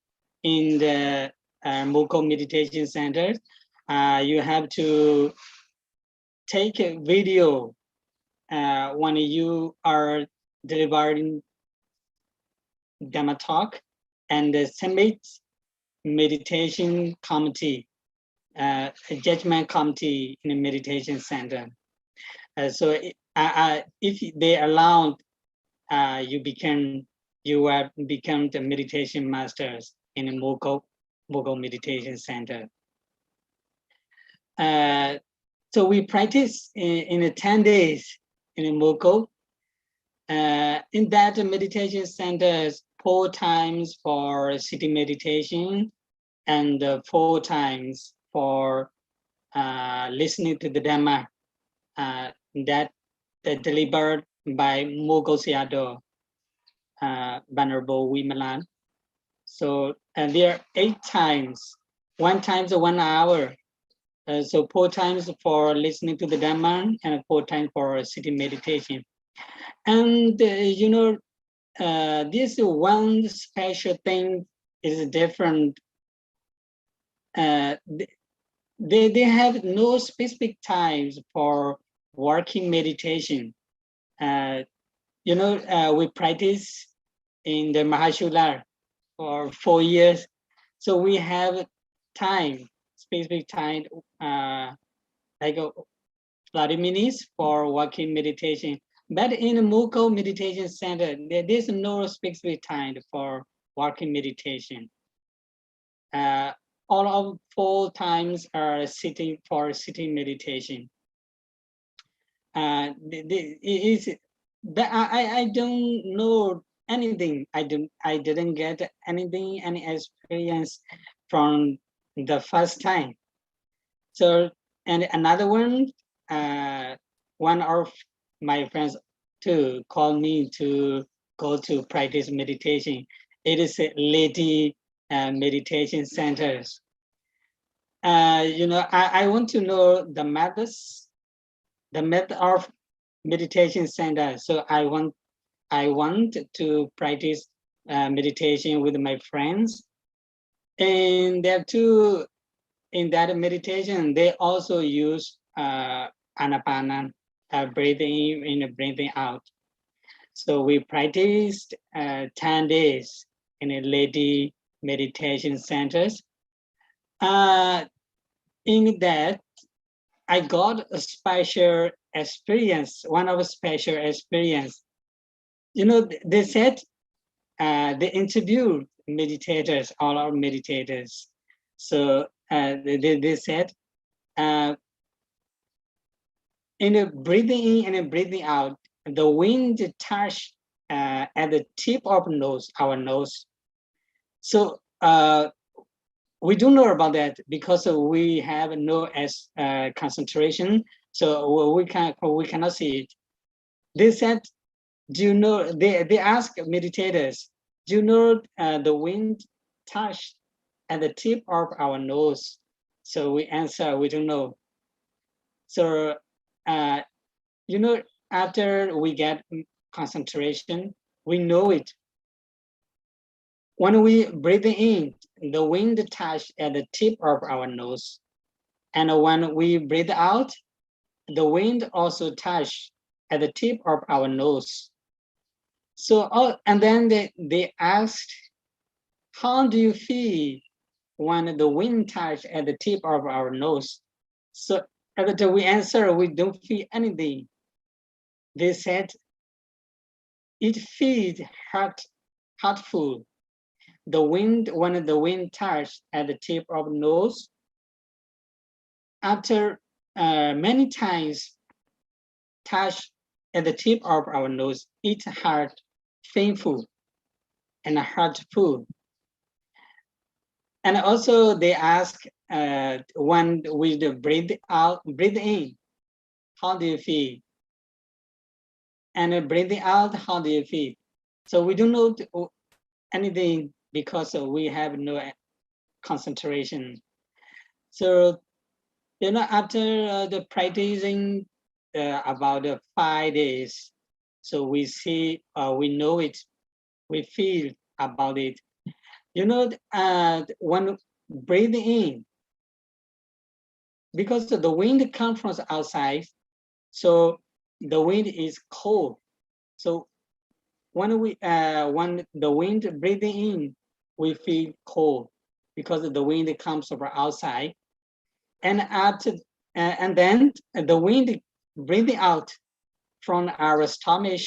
in the Mogul meditation center, you have to take a video when you are delivering Dhamma talk and submit meditation committee, a judgment committee in a meditation center. So if they allow, you have become the meditation masters in a Mogul meditation center. So we practice in 10 days in a Mogul. In that meditation centers, 4 times for sitting meditation and 4 times for listening to the Dhamma that delivered by Mogul Sayadaw, Venerable Vimalan. So there are 8 times, 1 time 1 hour. So 4 times for listening to the Dhamma and 4 times for sitting meditation. And you know, this one special thing is different. They have no specific times for working meditation. You know, we practice in the Mahashula for 4 years. So we have time, specific time, like 30 minutes for walking meditation. But in the Moko meditation center, there's no specific time for walking meditation. All of 4 times are sitting sitting meditation. I don't know anything. I didn't get anything, any experience from the first time. So, and another one, one of my friends too called me to go to practice meditation. It is a lady meditation centers. I want to know the methods, the method of meditation center. So I want to practice meditation with my friends. And there too, in that meditation, they also use anapana, breathing in and breathing out. So we practiced 10 days in a lady meditation centers. In that, I got a special experience, one of a special experience. They said, they interviewed meditators, all our meditators. So they said, in the breathing in and breathing out, the wind touched at the tip of our nose. So we don't know about that because we have no concentration, so we cannot see it. They said, do you know? They asked meditators, do you know the wind touched at the tip of our nose? So we answer, we don't know. So after we get concentration, we know it. When we breathe in, the wind touched at the tip of our nose. And when we breathe out, the wind also touched at the tip of our nose. So, and then they asked, how do you feel when the wind touched at the tip of our nose? So every time we answer, we don't feel anything. They said, it feels hurtful. When the wind touched at the tip of the nose, after many times touch at the tip of our nose, it hurt, painful, and hurtful. And also they ask, when we breathe in, how do you feel? And breathing out, how do you feel? So we don't know anything because we have no concentration. So, after the practicing about 5 days, so we see, we know it, we feel about it. When breathing in, because the wind comes from outside, so the wind is cold. So when the wind breathing in, we feel cold because the wind comes from outside, and then the wind breathing out from our stomach,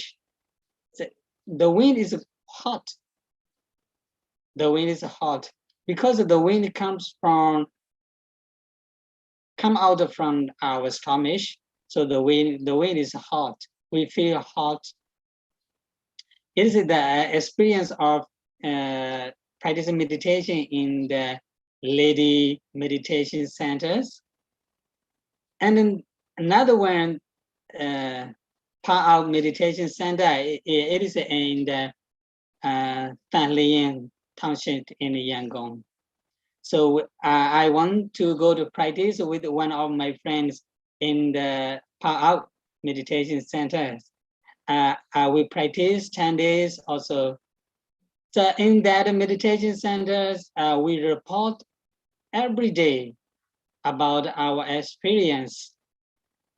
the wind is hot. The wind is hot because the wind comes out from our stomach. So the wind is hot. We feel hot. It is the experience of practicing meditation in the lady meditation centers. And then another one, part of meditation center, it is in the Tanlian Township in Yangon. So I want to go to practice with one of my friends in the part out meditation centers. We practice 10 days also. So in that meditation centers, we report every day about our experience.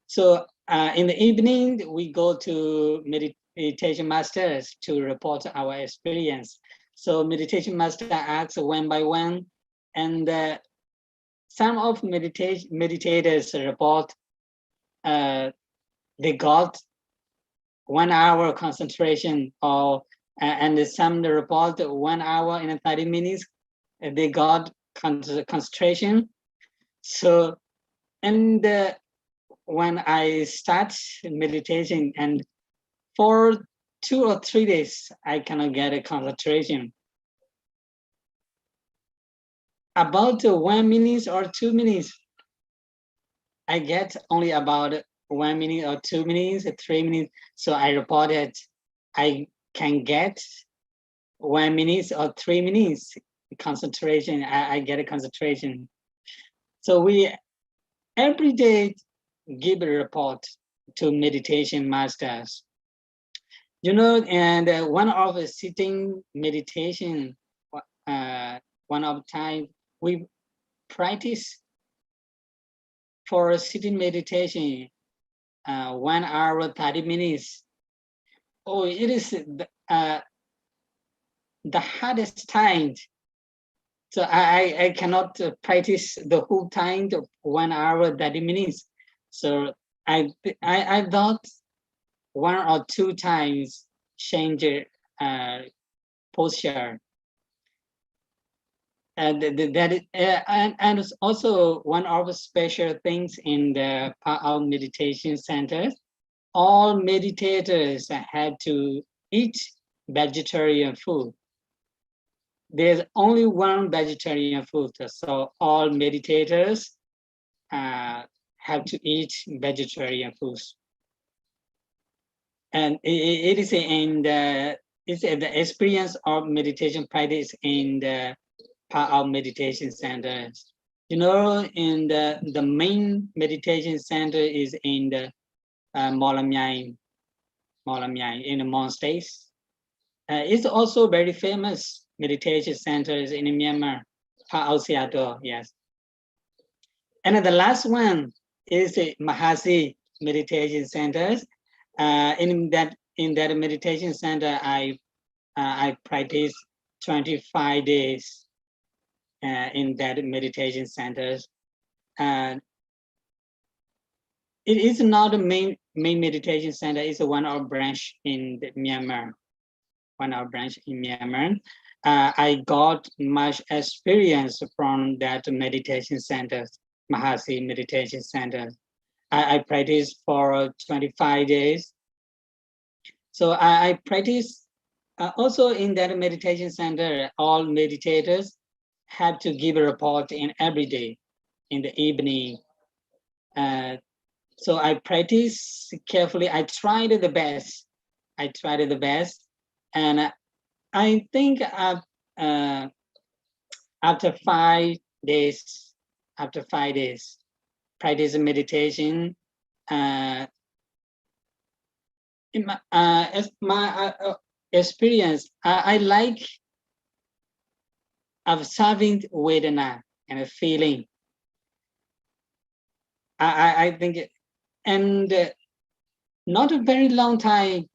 So in the evening, we go to meditation masters to report our experience. So meditation master asks one by one, and some of meditators report they got 1 hour concentration, or and some report 1 hour and 30 minutes. They got concentration. So, and when I start meditation, and for 2 or 3 days, I cannot get a concentration. About 1 minute or 2 minutes, I get only about 1 minute or 2 minutes, 3 minutes. So I reported I can get 1 minute or 3 minutes concentration. I get a concentration. So we every day give a report to meditation masters. You know, and one of the sitting meditation, one of time we practice for a sitting meditation, 1 hour 30 minutes. Oh, it is the hardest time. So I cannot practice the whole time of 1 hour 30 minutes. So I thought 1 or 2 times change posture. And and also one of the special things in the Pa'ao meditation centers, all meditators have to eat vegetarian food. There's only one vegetarian food, so all meditators have to eat vegetarian foods. And it is in the experience of meditation practice in the Pa'ao meditation centers. You know, in the main meditation center is in the Molamyai in the monasteries. It's also very famous meditation centers in Myanmar, Pa'ao Siato, yes. And the last one is the Mahasi meditation centers. In that meditation center, I practice 25 days in that meditation centers. It is not a main meditation center. It's one of branch in Myanmar. One of branch in Myanmar. I got much experience from that meditation center, Mahasi meditation center. I practiced for 25 days. So I practice also in that meditation center. All meditators have to give a report in every day in the evening. So I practice carefully. I tried the best. And I think after 5 days, practice meditation, in my experience, I like observing Vedana and feeling. I think, and not a very long time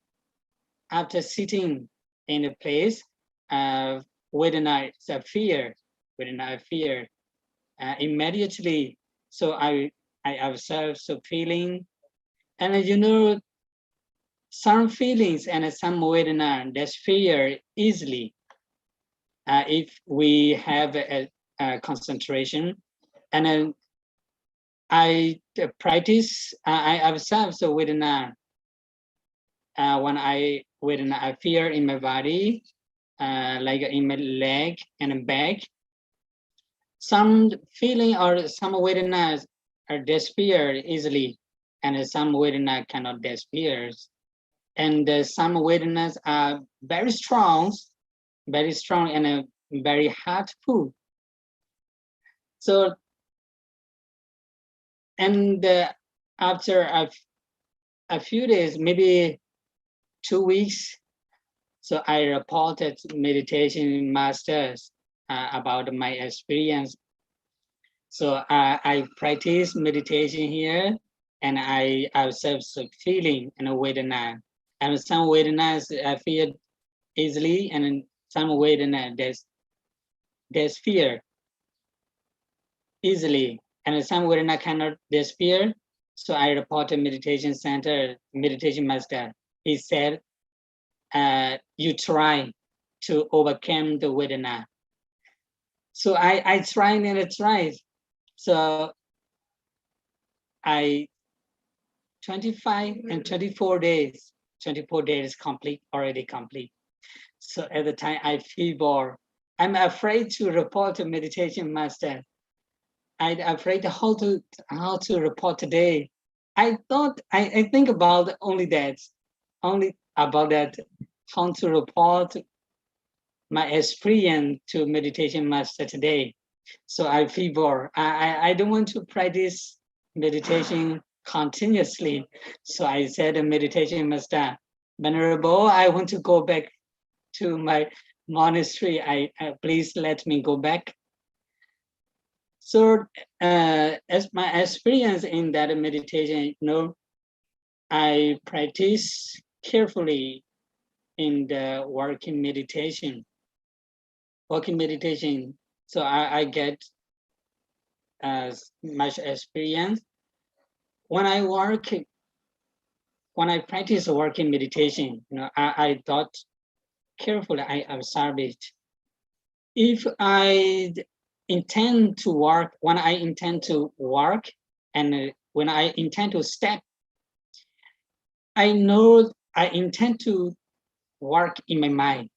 after sitting in a place, Vedana appear immediately. So I observe feeling, and you know, some feelings and some Vedana disappear easily if we have a concentration. And then I practice, I observe Vedana when Vedana appear in my body, like in my leg and back. Some feeling or some Vedanas are disappear easily, and some Vedana cannot disappear. And some Vedanas are very strong and very hurtful. So, and after a few days, maybe 2 weeks, so I reported meditation masters about my experience. So I practice meditation here, and I observe some feeling and Vedana. And some Vedanas feel easily, and some Vedana disappear easily, and some Vedana cannot disappear. So I report a meditation center, meditation master. He said, you try to overcome the Vedana. So I tried and I tried. So 25 and 24 days already complete. So at the time I feel bored. I'm afraid to report to meditation master. I'm afraid how to report today. I think about only about that, how to report my experience to meditation master today. So I feel bored. I don't want to practice meditation continuously. So I said to meditation master, Venerable, I want to go back to my monastery. Please let me go back. So as my experience in that meditation, I practice carefully in the working meditation. So I get much experience. When I practice working meditation, I thought carefully, I observe it. If I intend to work, when I intend to work, and when I intend to step, I know I intend to work in my mind.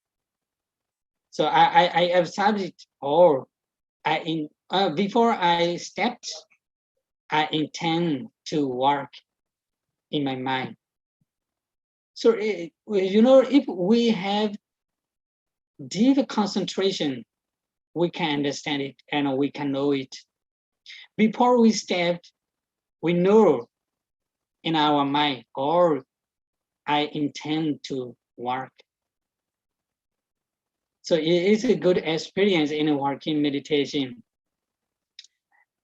So I observe it, or before I stepped, I intend to work in my mind. So if we have deep concentration, we can understand it and we can know it. Before we step, we know in our mind, or I intend to work. So it is a good experience in a working meditation.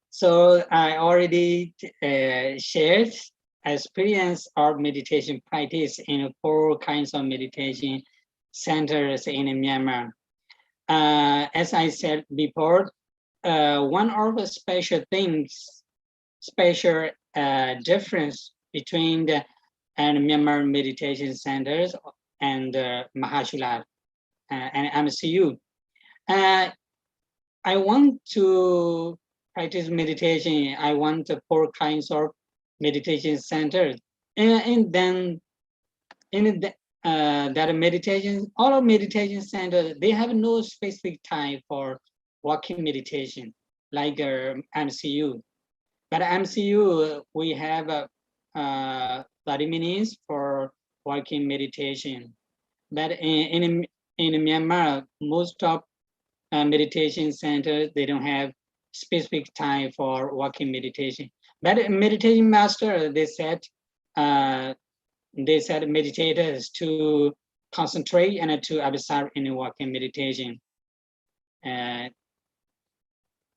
So I already shared experience of meditation practice in 4 kinds of meditation centers in Myanmar. As I said before, one of the special difference between the Myanmar meditation centers and Mahashula and MCU. I want to practice meditation. I want 4 kinds of meditation centers, and then that meditation, all of meditation centers, they have no specific time for walking meditation like MCU. But MCU, we have 30 minutes for walking meditation. But in Myanmar, most of meditation centers, they don't have specific time for walking meditation. But meditation master, they said meditators to concentrate and to observe in walking meditation. It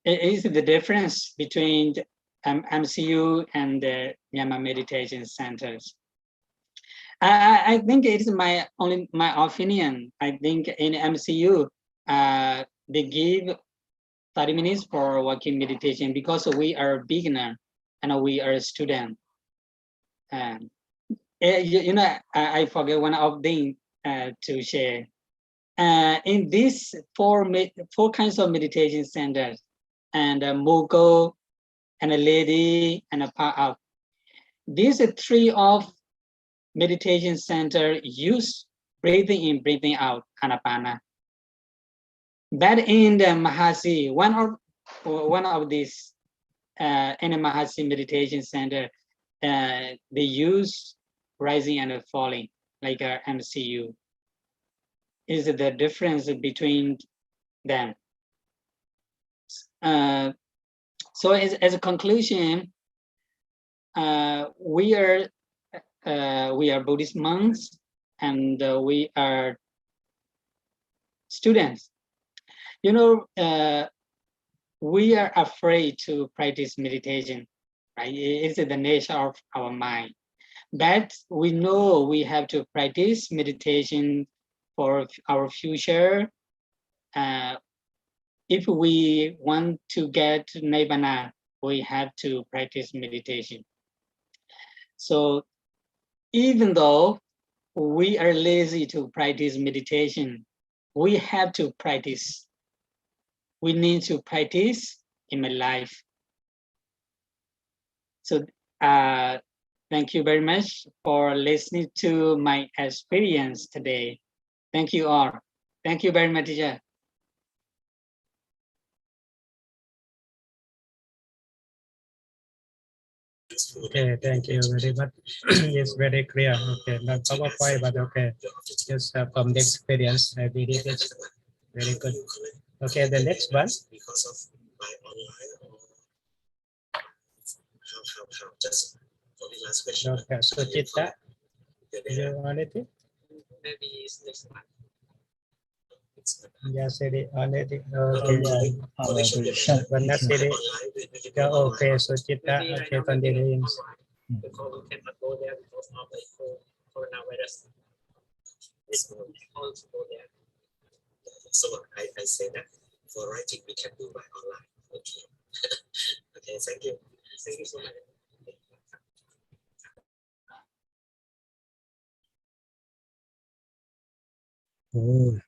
is the difference between MCU and the Myanmar meditation centers. I think it is my opinion. I think in MCU, they give 30 minutes for walking meditation because we are beginner and we are a student. I forget one of things to share. In these 4 kinds of meditation centers, and Mogul, and a lady, and a Pa-Out, these 3 of meditation center use breathing in, breathing out, Anapana. But in the Mahasi, one of these in a Mahasi meditation center, they use rising and falling like our MCU. Is the difference between them? So as a conclusion, we are Buddhist monks, and we are students. We are afraid to practice meditation, right? It's the nature of our mind. But we know we have to practice meditation for our future if we want to get Nibbana, we have to practice meditation. So even though we are lazy to practice meditation, we have to practice. We need to practice in my life. So thank you very much for listening to my experience today. Thank you all. Thank you very much, teacher. Okay, thank you very much. It's very clear. Okay, not PowerPoint, but okay, just from the experience, I believe it's very good. Okay, the next one. Because of my online or how just for the last question. Okay, so Chitta, you already? Maybe it's next one. Yes, already. Okay. But not really. Yeah, okay, so Chitta, okay, continuing. Because we cannot go there because of the coronavirus. It's all to go there. So I say that for writing we can do by online. Okay. Okay, thank you. Thank you so much. Oh,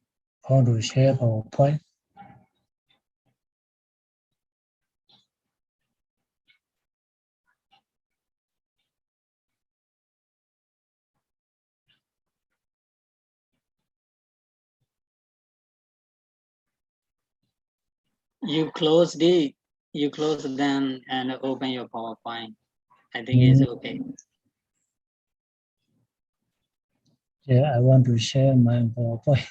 how to share PowerPoint? You close them and open your PowerPoint. I think it's okay. Yeah, I want to share my PowerPoint.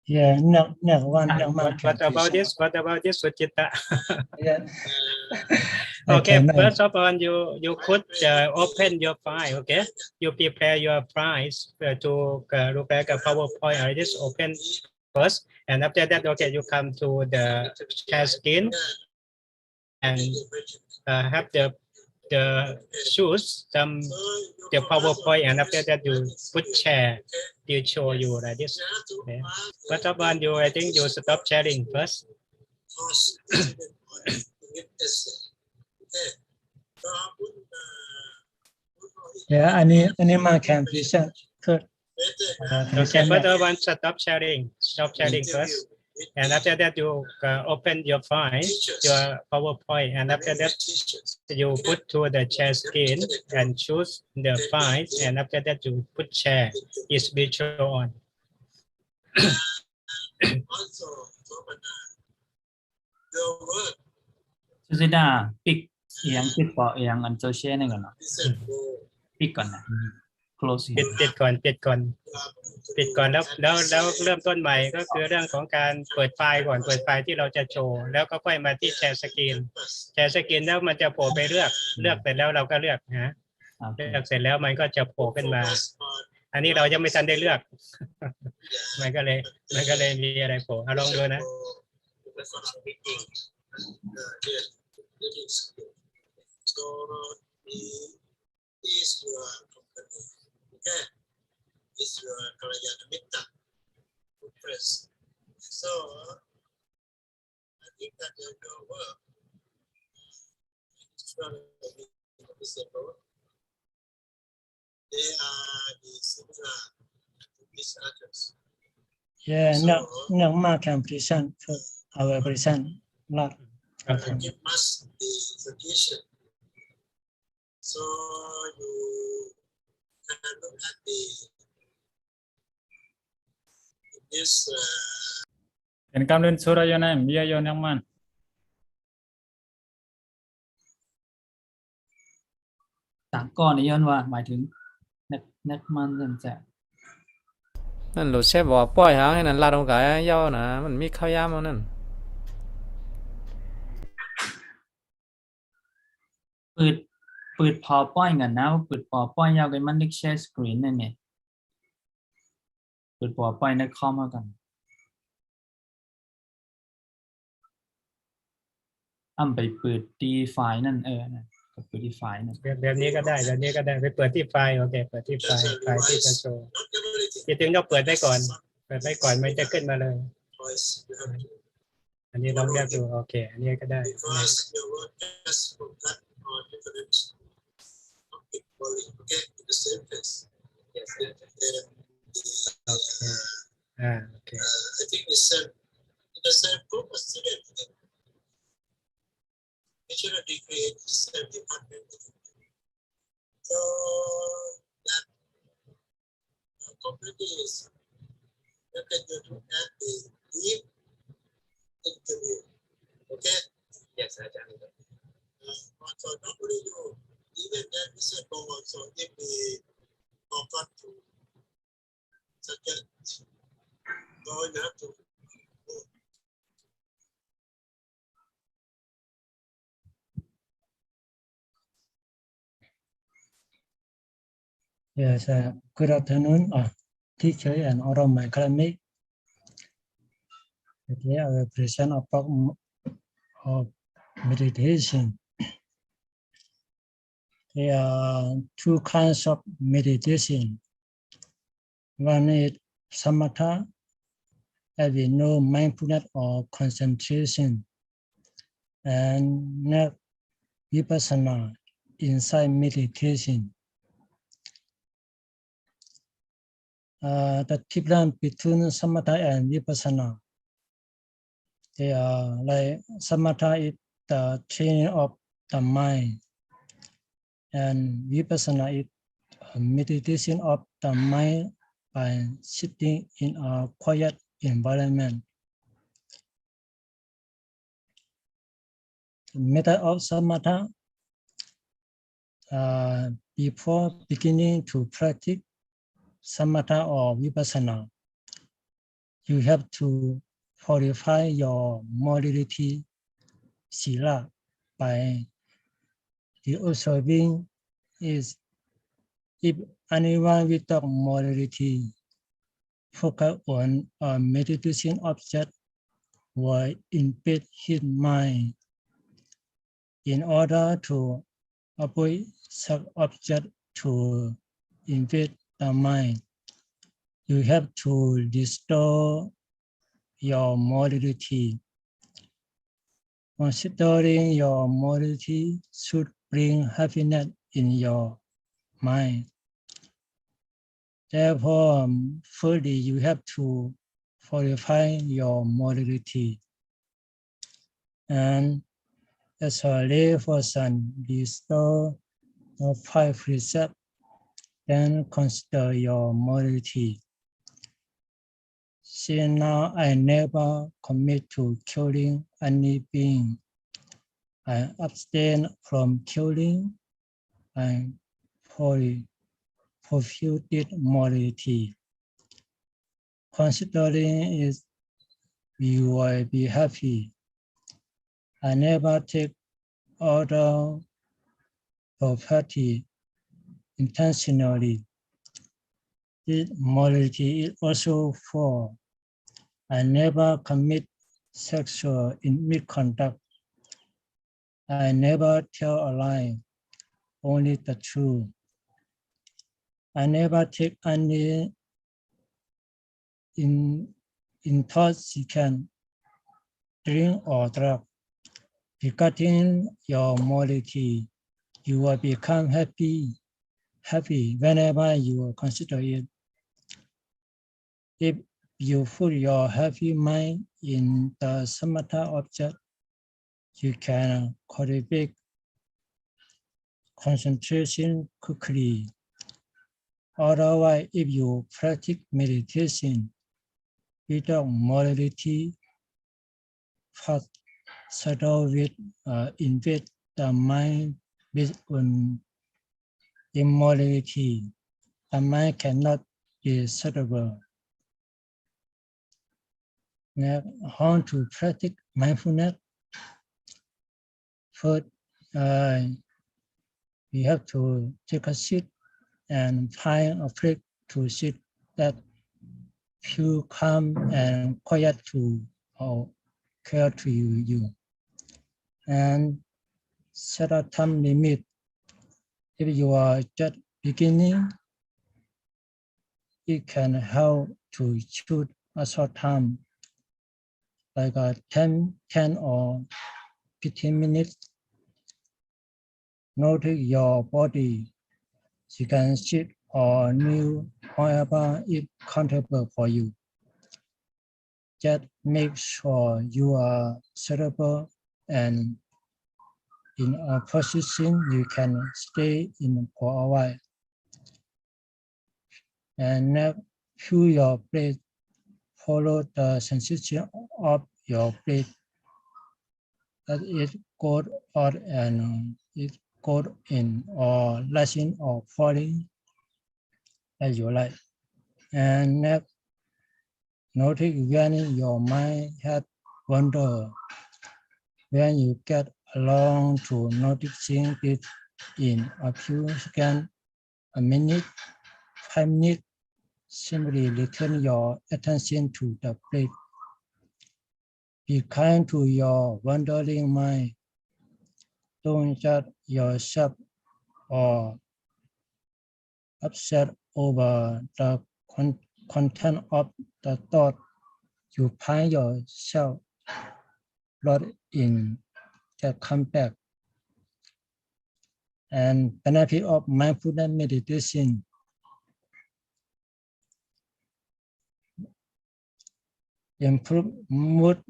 Yeah, no one. What about this? What about this, Suchita? Yeah. Okay, first of all, you could open your file. Okay, you prepare your files to look like a PowerPoint. I just open first, and after that, okay, you come to the share screen and have the choose the PowerPoint, and after that you put share. You show you like this. Okay. First of all, I think you stop sharing first. Yeah, any man can present. Good. Okay, first of all, stop sharing first. And after that, you open your file, your PowerPoint, and after that, you put to the share screen and choose the file, and after that, you put share. It's visual on. Sudah, pick yang pick for yang untuk share ni kan? Pick kan? Close ปิดก่อนแล้วเริ่มต้นใหม่ก็คือเรื่องของการเปิดไฟล์ก่อนเปิดไฟล์ที่เราจะโชว์แล้วก็ค่อยมาที่แชร์สกรีนแล้วมันจะโผล่ไปเลือกเสร็จแล้วเราก็เลือกนะเลือกเสร็จแล้วมันก็จะโผล่ขึ้นมาอันนี้เรายังไม่ทันได้เลือก มันก็เลยมีอะไรโผล่ลองดูนะ Okay, is your Kalayana Mitta press. So I think that your work is visible. They are the similar to these others. Yeah, no man can present. I will present. lot. Okay. It must be condition. So you can look at this เป็นกำลังสุรายนเบียยนยังมัน ต่างก้อนนี่ย้อนว่าหมายถึงนักมันจะ นั่นหลุดเชฟบอกปล่อยหางให้นั่นลาดลงกายย่อนะมันมีข้าวยามเอานั่น ปืดพอป้อยกันนะปืดพอป้อยยาวกันมันนึกแชร์สกรีนนั่นไงปืดพอป้อยนึกคอมมากันไปเปิดที่ไฟล์นั่นนะก็เปิดที่ไฟล์นั่น แบบนี้ก็ได้แบบนี้ก็ได้ไปเปิดที่ไฟล์โอเคเปิดที่ไฟล์ที่จะโชว์ที่ถึงต้องเปิดได้ก่อนมันจะขึ้นมาเลย อันนี้เราเรียกดูโอเคอันนี้ก็ได้ because your word just forgot or different topic only okay in the same place. Yes. Okay. I think it's the same group of students. Bachelor degree in the same department. So that companies you can look at the deep interview. Okay? Yes, I can. So not only you, even that we said also if we forgot to suggest, so you have to. Yes, good afternoon, teacher and all of my classmates. Today I will present about of meditation. There are two kinds of meditation. One is samatha, as we know, mindfulness or concentration, and next vipassana, insight meditation. The difference between samatha and vipassana. They are like samatha is the training of the mind, and vipassana is a meditation of the mind by sitting in a quiet environment. The method of samatha, before beginning to practice samatha or vipassana, you have to fortify your morality sila by observing is if anyone without morality focus on a meditation object will impede his mind. In order to avoid such object to invade the mind, you have to restore your morality. Considering your morality should bring happiness in your mind. Therefore, firstly, you have to fortify your morality. And as a lay person, restore the 5 precepts, then consider your morality. See, now I never commit to killing any being. I abstain from killing and fulfill morality. Considering it, you will be happy. I never take other property intentionally. This morality is also for I never commit sexual misconduct. I never tell a lie, only the truth. I never take any intoxicant drink or drug. Regarding your morality, you will become happy whenever you consider it. If you put your happy mind in the samatha object, you can cultivate concentration quickly. Otherwise, if you practice meditation without morality, first settle with invade the mind based on immorality. The mind cannot be settable. Now, how to practice mindfulness? First, we have to take a seat and find a place to sit that feel calm and quiet to occur to you. And set a time limit. If you are just beginning, it can help to choose a short time, like 10 or 15 minutes. Notice your body. You can sit or kneel wherever is comfortable for you. Just make sure you are settled and in a position you can stay in for a while. And now feel your breath. Follow the sensation of your breath as it goes out and it goes in or rising or falling as you like. And next, notice when your mind has wandered. When you get along to noticing it in a few seconds, a minute, 5 minutes, simply return your attention to the breath. Be kind to your wandering mind. Don't judge yourself or upset over the content of the thought. You find yourself lost in the comeback. And benefit of mindfulness meditation. Improve mood,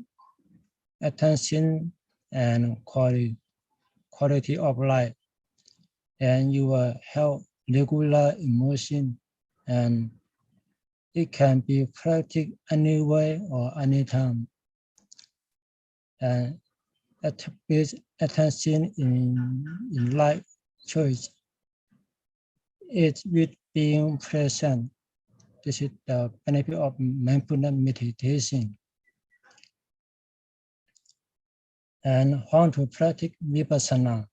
attention, and quality of life. And you will have regular emotion, and it can be practiced anywhere or anytime. And activate attention in life choice. It's with being present. This is the benefit of mindfulness meditation. And how to practice vipassana.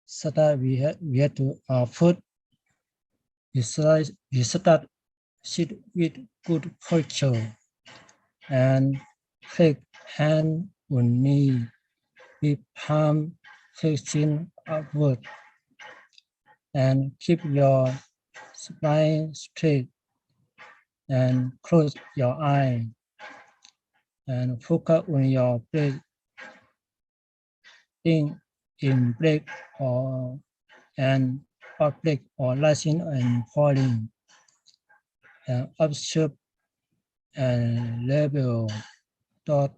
So that we have to first we start sit with good posture and take hand on knee with palm facing upward and keep your spine straight and close your eye and focus on your breath. Think in breath or and outbreak or rising and falling, and observe and label thought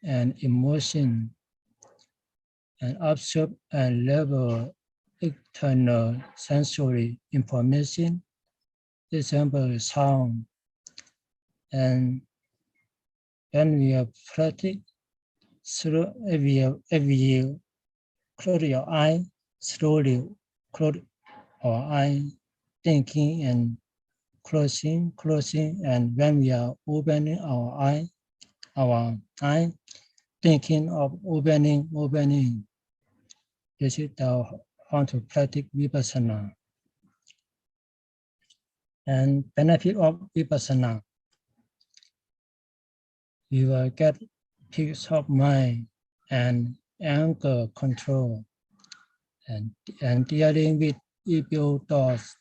and emotion, and observe and label external sensory information, example sound. And when we have practice, if you close your eye, slowly close our eye, thinking and closing, and when we are opening our eye, thinking of opening. This is how to practice vipassana. And benefit of vipassana. You will get peace of mind and anger control and dealing with evil thoughts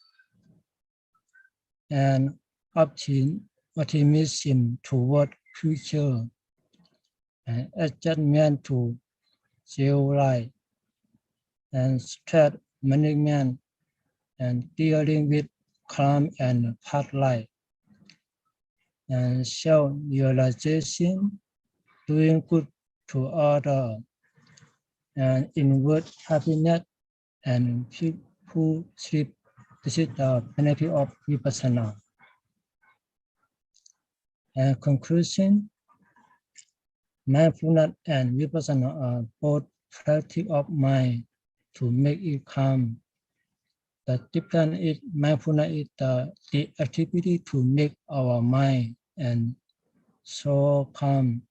and optimism toward future and adjustment to jail life and stress management and dealing with calm and past life and self-realization, doing good to other, and inward happiness and peaceful sleep. This is the benefit of vipassana. And conclusion, mindfulness and vipassana are both practice of mind to make it calm. The difference is mindfulness is the activity to make our mind and soul calm,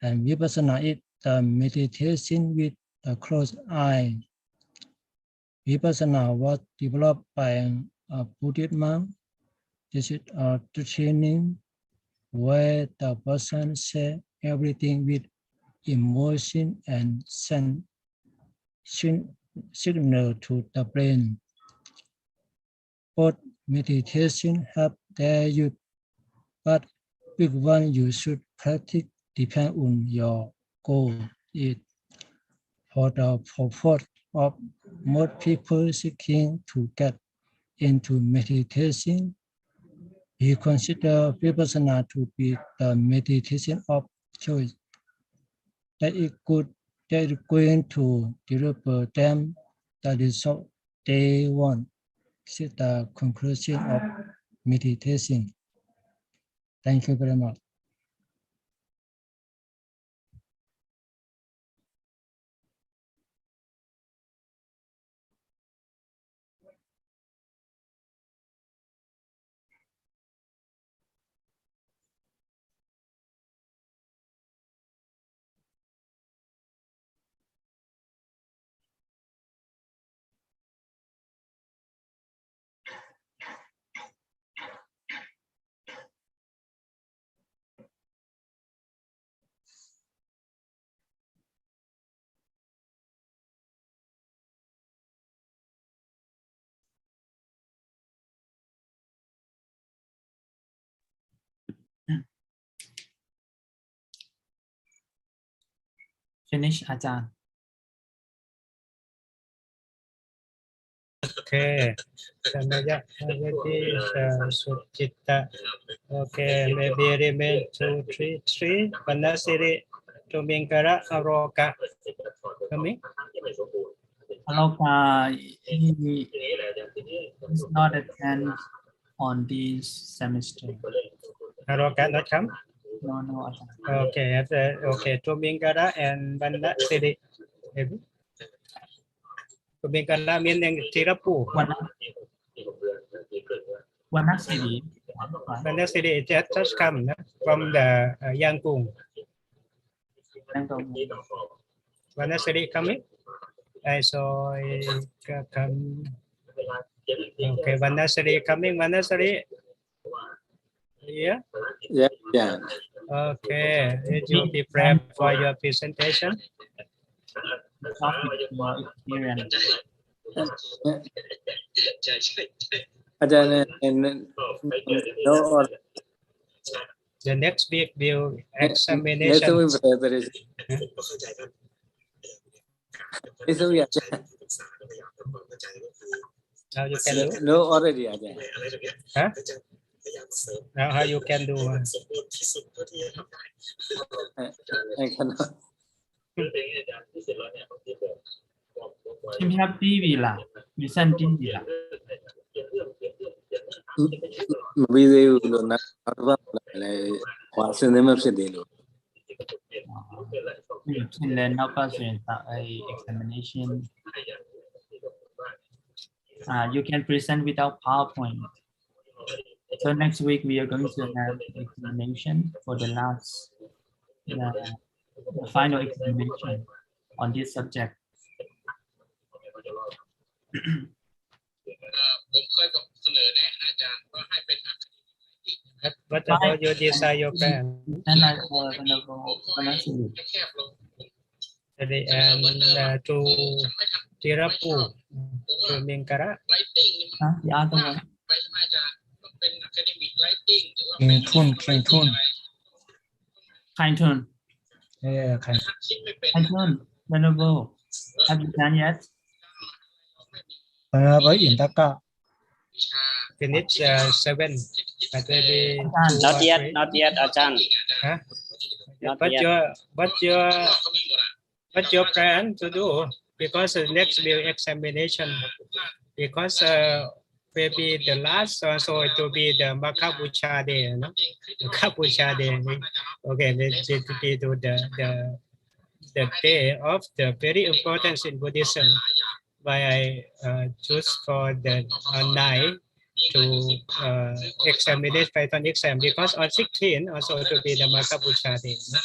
and vipassana is the meditation with a closed eye. Vipassana was developed by a Buddhist monk. This is a training where the person says everything with emotion and send signal to the brain. Both meditation have their use, but which one you should practice depends on your goal. For the purpose of most people seeking to get into meditation, we consider vipassana to be the meditation of choice. That is going to deliver them the result they want. This is the conclusion of meditation. Thank you very much. Finish อาจารย์ Okay. Samaya Bhavati Suchitta. Okay, maybe remain 2, 3. Vanasiri Tuminkara Aroka. Coming? Aloka, he is not attend on this semester. Aroka not come? No, Okay, okay. Tuminkara and Vanasiri. Maybe? Tuminkara meaning Tirapu. Vanasiri. Vanasiri just come from the Yangon. Vanasiri coming? I saw come. Okay, Vanasiri coming. Vanasiri. Yeah? Yeah. Okay, did you be prepared for your presentation? The next week will examination. How you can do? No, already. Huh? Now how you can do? I cannot. Team have TV lah, listen TV lah. Video na question them up dilo. Learn how to examination. You can present without PowerPoint. So next week we are going to have examination for the last, the final examination on this subject. What about you decide your plan? And to Tirapu, to Minkara. The other one. Kind-tune. Yeah, Kind-tune. Venerable. Have you done yet? Finish 7. But maybe Not yet, Ajahn. Huh? Not What yet. your plan to do? Because next will examination. Because maybe the last also it will be the Makabucha day, no? Makabucha day. Okay, it will be to the day of the very important in Buddhism. Why I choose for the night to examine Python exam, because on 16 also to be the Makabucha day. No?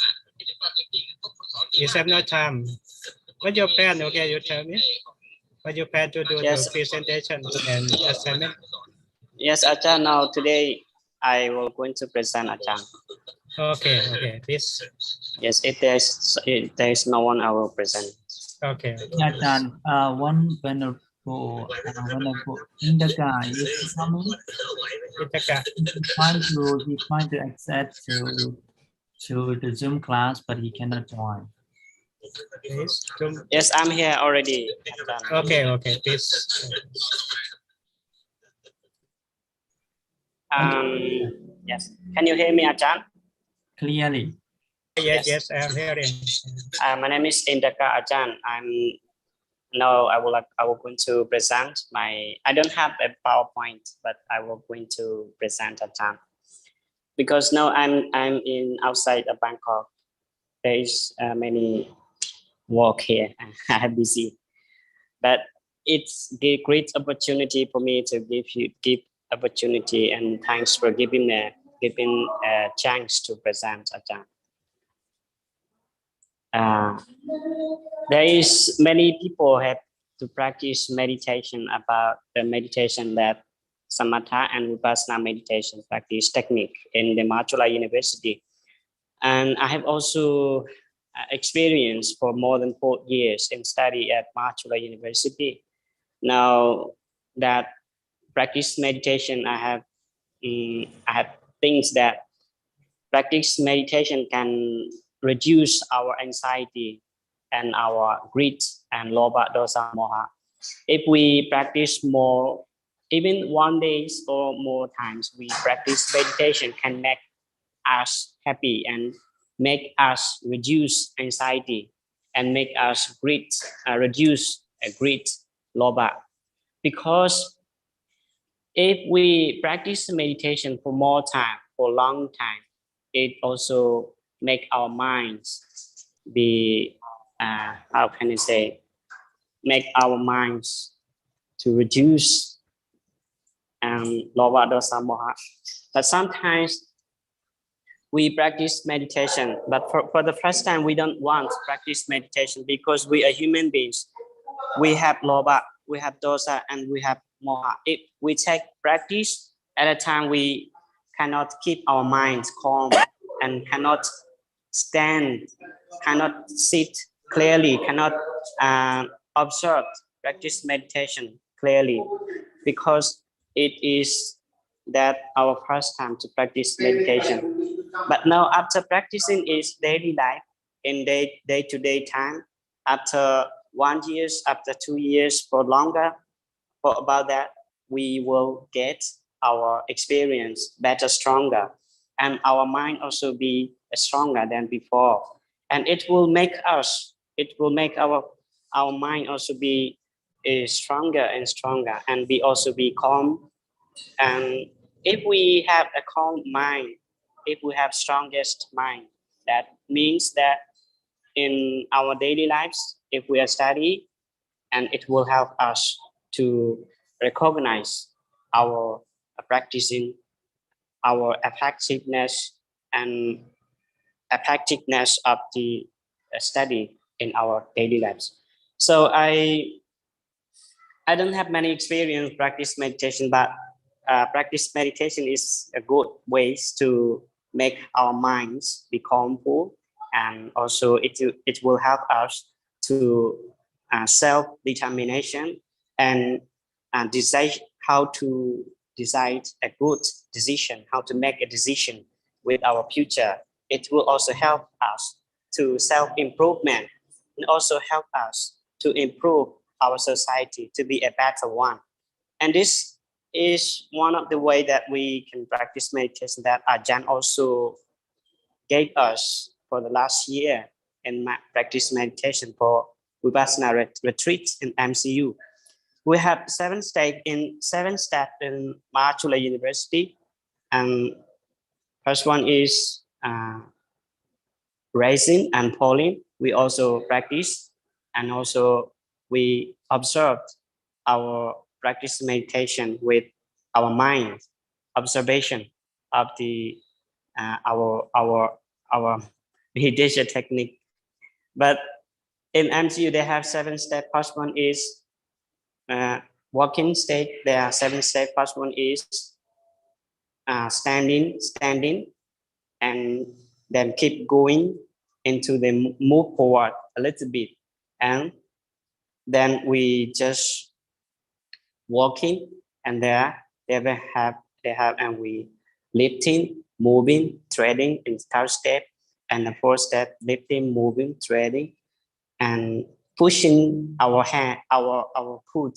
You have no time. What's your plan? Okay, you tell me. What you plan to do Yes. the presentation and assignment? Yes, Ajahn. Now today I will going to present Ajahn. Okay, please. Yes, if there is no one, I will present. Okay. Yeah, Ajahn, one venerable Indaka is coming. He trying to access to the Zoom class, but he cannot join. Yes, I'm here already. Ajahn. Okay, please. Yes. Can you hear me, Ajahn? Clearly. Yes, I'm hearing. My name is Indaka Ajahn. I will going to present I don't have a PowerPoint, but I will going to present Ajahn. Because now I'm in outside of Bangkok. There is many work here. I'm busy, but it's a great opportunity for me to give opportunity, and thanks for giving a chance to present Ajahn. There is many people have to practice meditation about the meditation that Samatha and Vipassana meditation practice technique in the Majula University. And I have also experienced for more than 4 years in study at Majula University. Now that practice meditation, I have things that practice meditation can reduce our anxiety and our greed and lobha, dosa, moha. If we practice more, even 1 day or more times, we practice meditation can make us happy and make us reduce anxiety and make us reduce greed, lobha. Because if we practice meditation for more time, for long time, it also make our minds be how can I say, make our minds to reduce lobha, dosa, moha. But sometimes we practice meditation, but for the first time we don't want to practice meditation because we are human beings. We have lobha, we have dosa, and we have moha. If we take practice at a time, we cannot keep our minds calm and cannot stand, cannot sit clearly, cannot observe, practice meditation clearly, because it is that our first time to practice meditation. But now after practicing is daily life, in day-to-day time, after 1 year, after 2 years, for longer, for about that, we will get our experience better, stronger, and our mind also be stronger than before. And it will make our mind also be stronger and stronger, and we also be calm. And if we have a calm mind, if we have strongest mind, that means that in our daily lives, if we are studying, and it will help us to recognize our practicing, our effectiveness and effectiveness of the study in our daily lives. So I don't have many experience practice meditation, but practice meditation is a good ways to make our minds be calmful, and also it will help us to self-determination and decide how to decide a good decision, how to make a decision with our future. It will also help us to self-improvement, and also help us to improve our society to be a better one. And this is one of the way that we can practice meditation that Ajahn also gave us for the last year in my practice meditation for Vipassana retreat in MCU. We have 7 steps in Mahachula University. And first one is raising and falling. We also practice, and also we observe our practice meditation with our mind, observation of the our meditation technique. But in MCU, they have 7 steps. First one is walking state. There are 7 steps. First one is standing, and then keep going into the move forward a little bit, and then we just walking, and they have and we lifting, moving, treading in 3rd step, and the 4th step lifting, moving, treading, and pushing our hand, our foot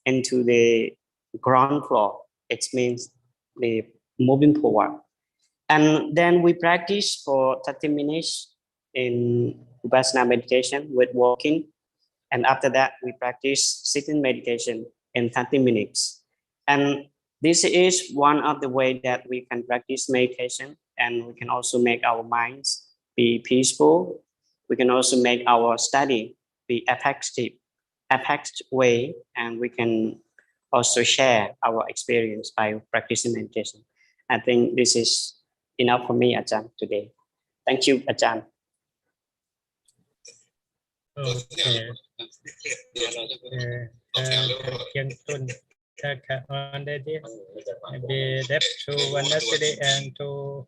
into the ground floor. It means the moving forward. And then we practice for 30 minutes in Vipassana meditation with walking. And after that, we practice sitting meditation in 30 minutes. And this is one of the ways that we can practice meditation, and we can also make our minds be peaceful. We can also make our study be effective way, and we can also share our experience by practicing meditation. I think this is enough for me, Ajahn, today. Thank you, Ajahn. Okay. On the day, maybe left to Vanasiri and to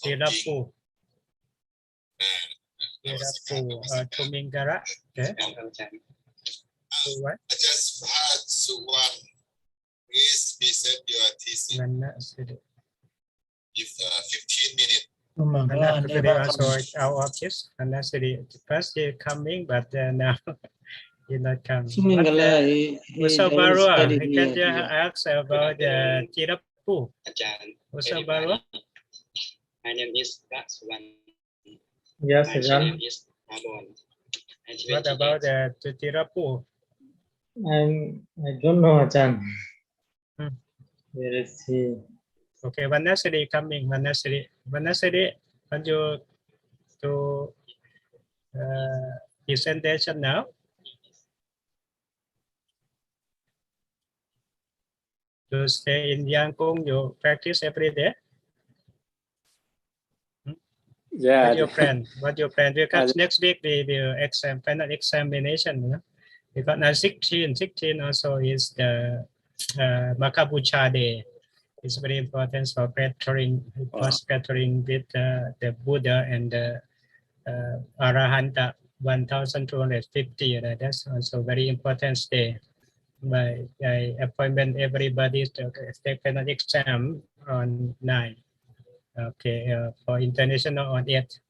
Sirapu. To Mingara. Okay. To what? Just Suwan, please present your thesis. Vanasiri. If 15 minutes. Vanasiri also our office. Vanasiri first he coming, but now he not come. Usabarua, I can just ask about the Tirapu. Usabarua. My name is Suwan. Yes, My Ajahn. name is Mabon. What about the Tirapu? I don't know, Ajahn. Where is he? Okay, Vanasiri coming. Vanasiri, want you to presentation now? To stay in Yangkung, you practice every day? Yeah. What your plan? Because next week the exam, final examination, you know? Because now 16 also is the Makabucha Day. It's very important for gathering with the Buddha and the Arahanta 1250. That's also very important day. I appointment everybody to take final exam on 9. Okay, for international on 8,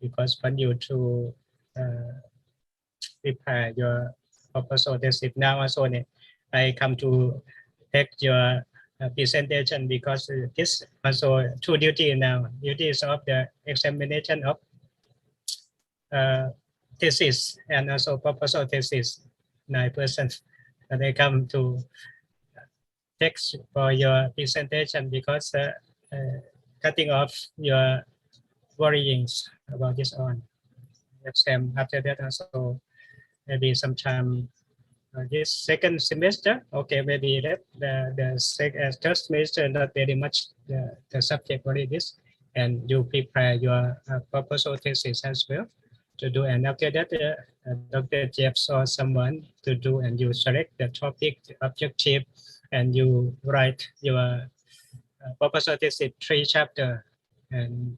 because for you to prepare your proposal thesis. Now also I come to take your presentation, because this also 2 duty now. Duties of the examination of thesis and also proposal thesis. 9%. And I come to text for your presentation, because cutting off your worryings about this on exam. After that also maybe sometime this second semester, okay, maybe the third semester not very much the subject only this, and you prepare your proposal thesis as well to do. And after that, Dr. Jeff or someone to do, and you select the topic, the objective, and you write your proposal thesis 3 chapters and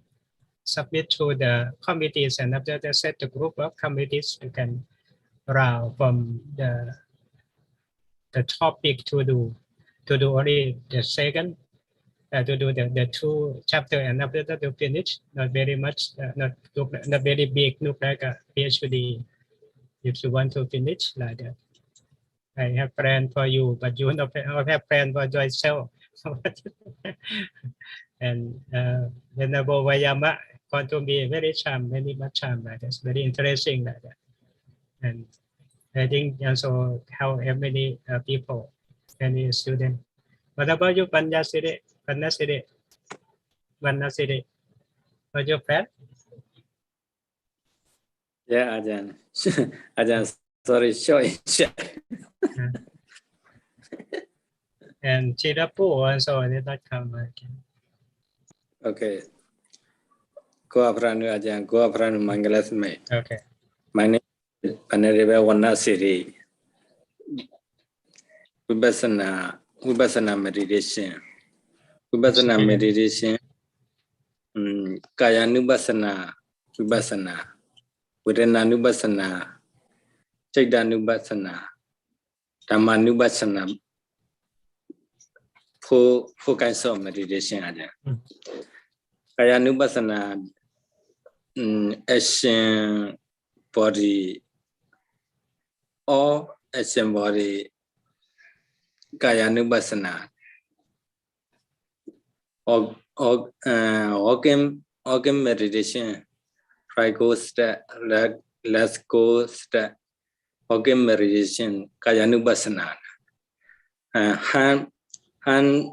submit to the committees. And after that, set the group of committees you can round from the topic to do only the second, to do the 2 chapters, and after that to finish. Not very much, not very big, look like a PhD. If you want to finish like that, I have plan for you, but you don't have plan for yourself. And Venerable Vayama going to be very charmed, very much charmed by this, very interesting like that. And I think also help many people, many students. What about you, Panyasiri? Panyasiri? Panyasiri? What's your plan? Yeah, Ajahn. Ajahn, sorry, short. And Chidapu also did not come again. Okay. Go Apranu Ajahn, go Apranu Mangalasme. Okay. My name is Panareva Wanasiri. Vipassana meditation. Vipassana meditation. Kaya Nubassana, Vipassana. Vedana Nubassana. Chitta Nubassana. Dhamma Nubassana. Four kinds of meditation. Kaya Nubassana, action body, or action body, Kaya Nubassana. Organ meditation, try go step, let's go step, organ meditation, Kaya Nubassana. Hand and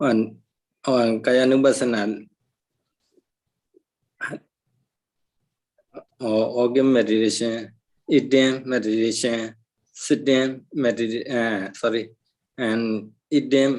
on Kaya Nubassana or organ meditation, eating meditation, sitting meditation, and eating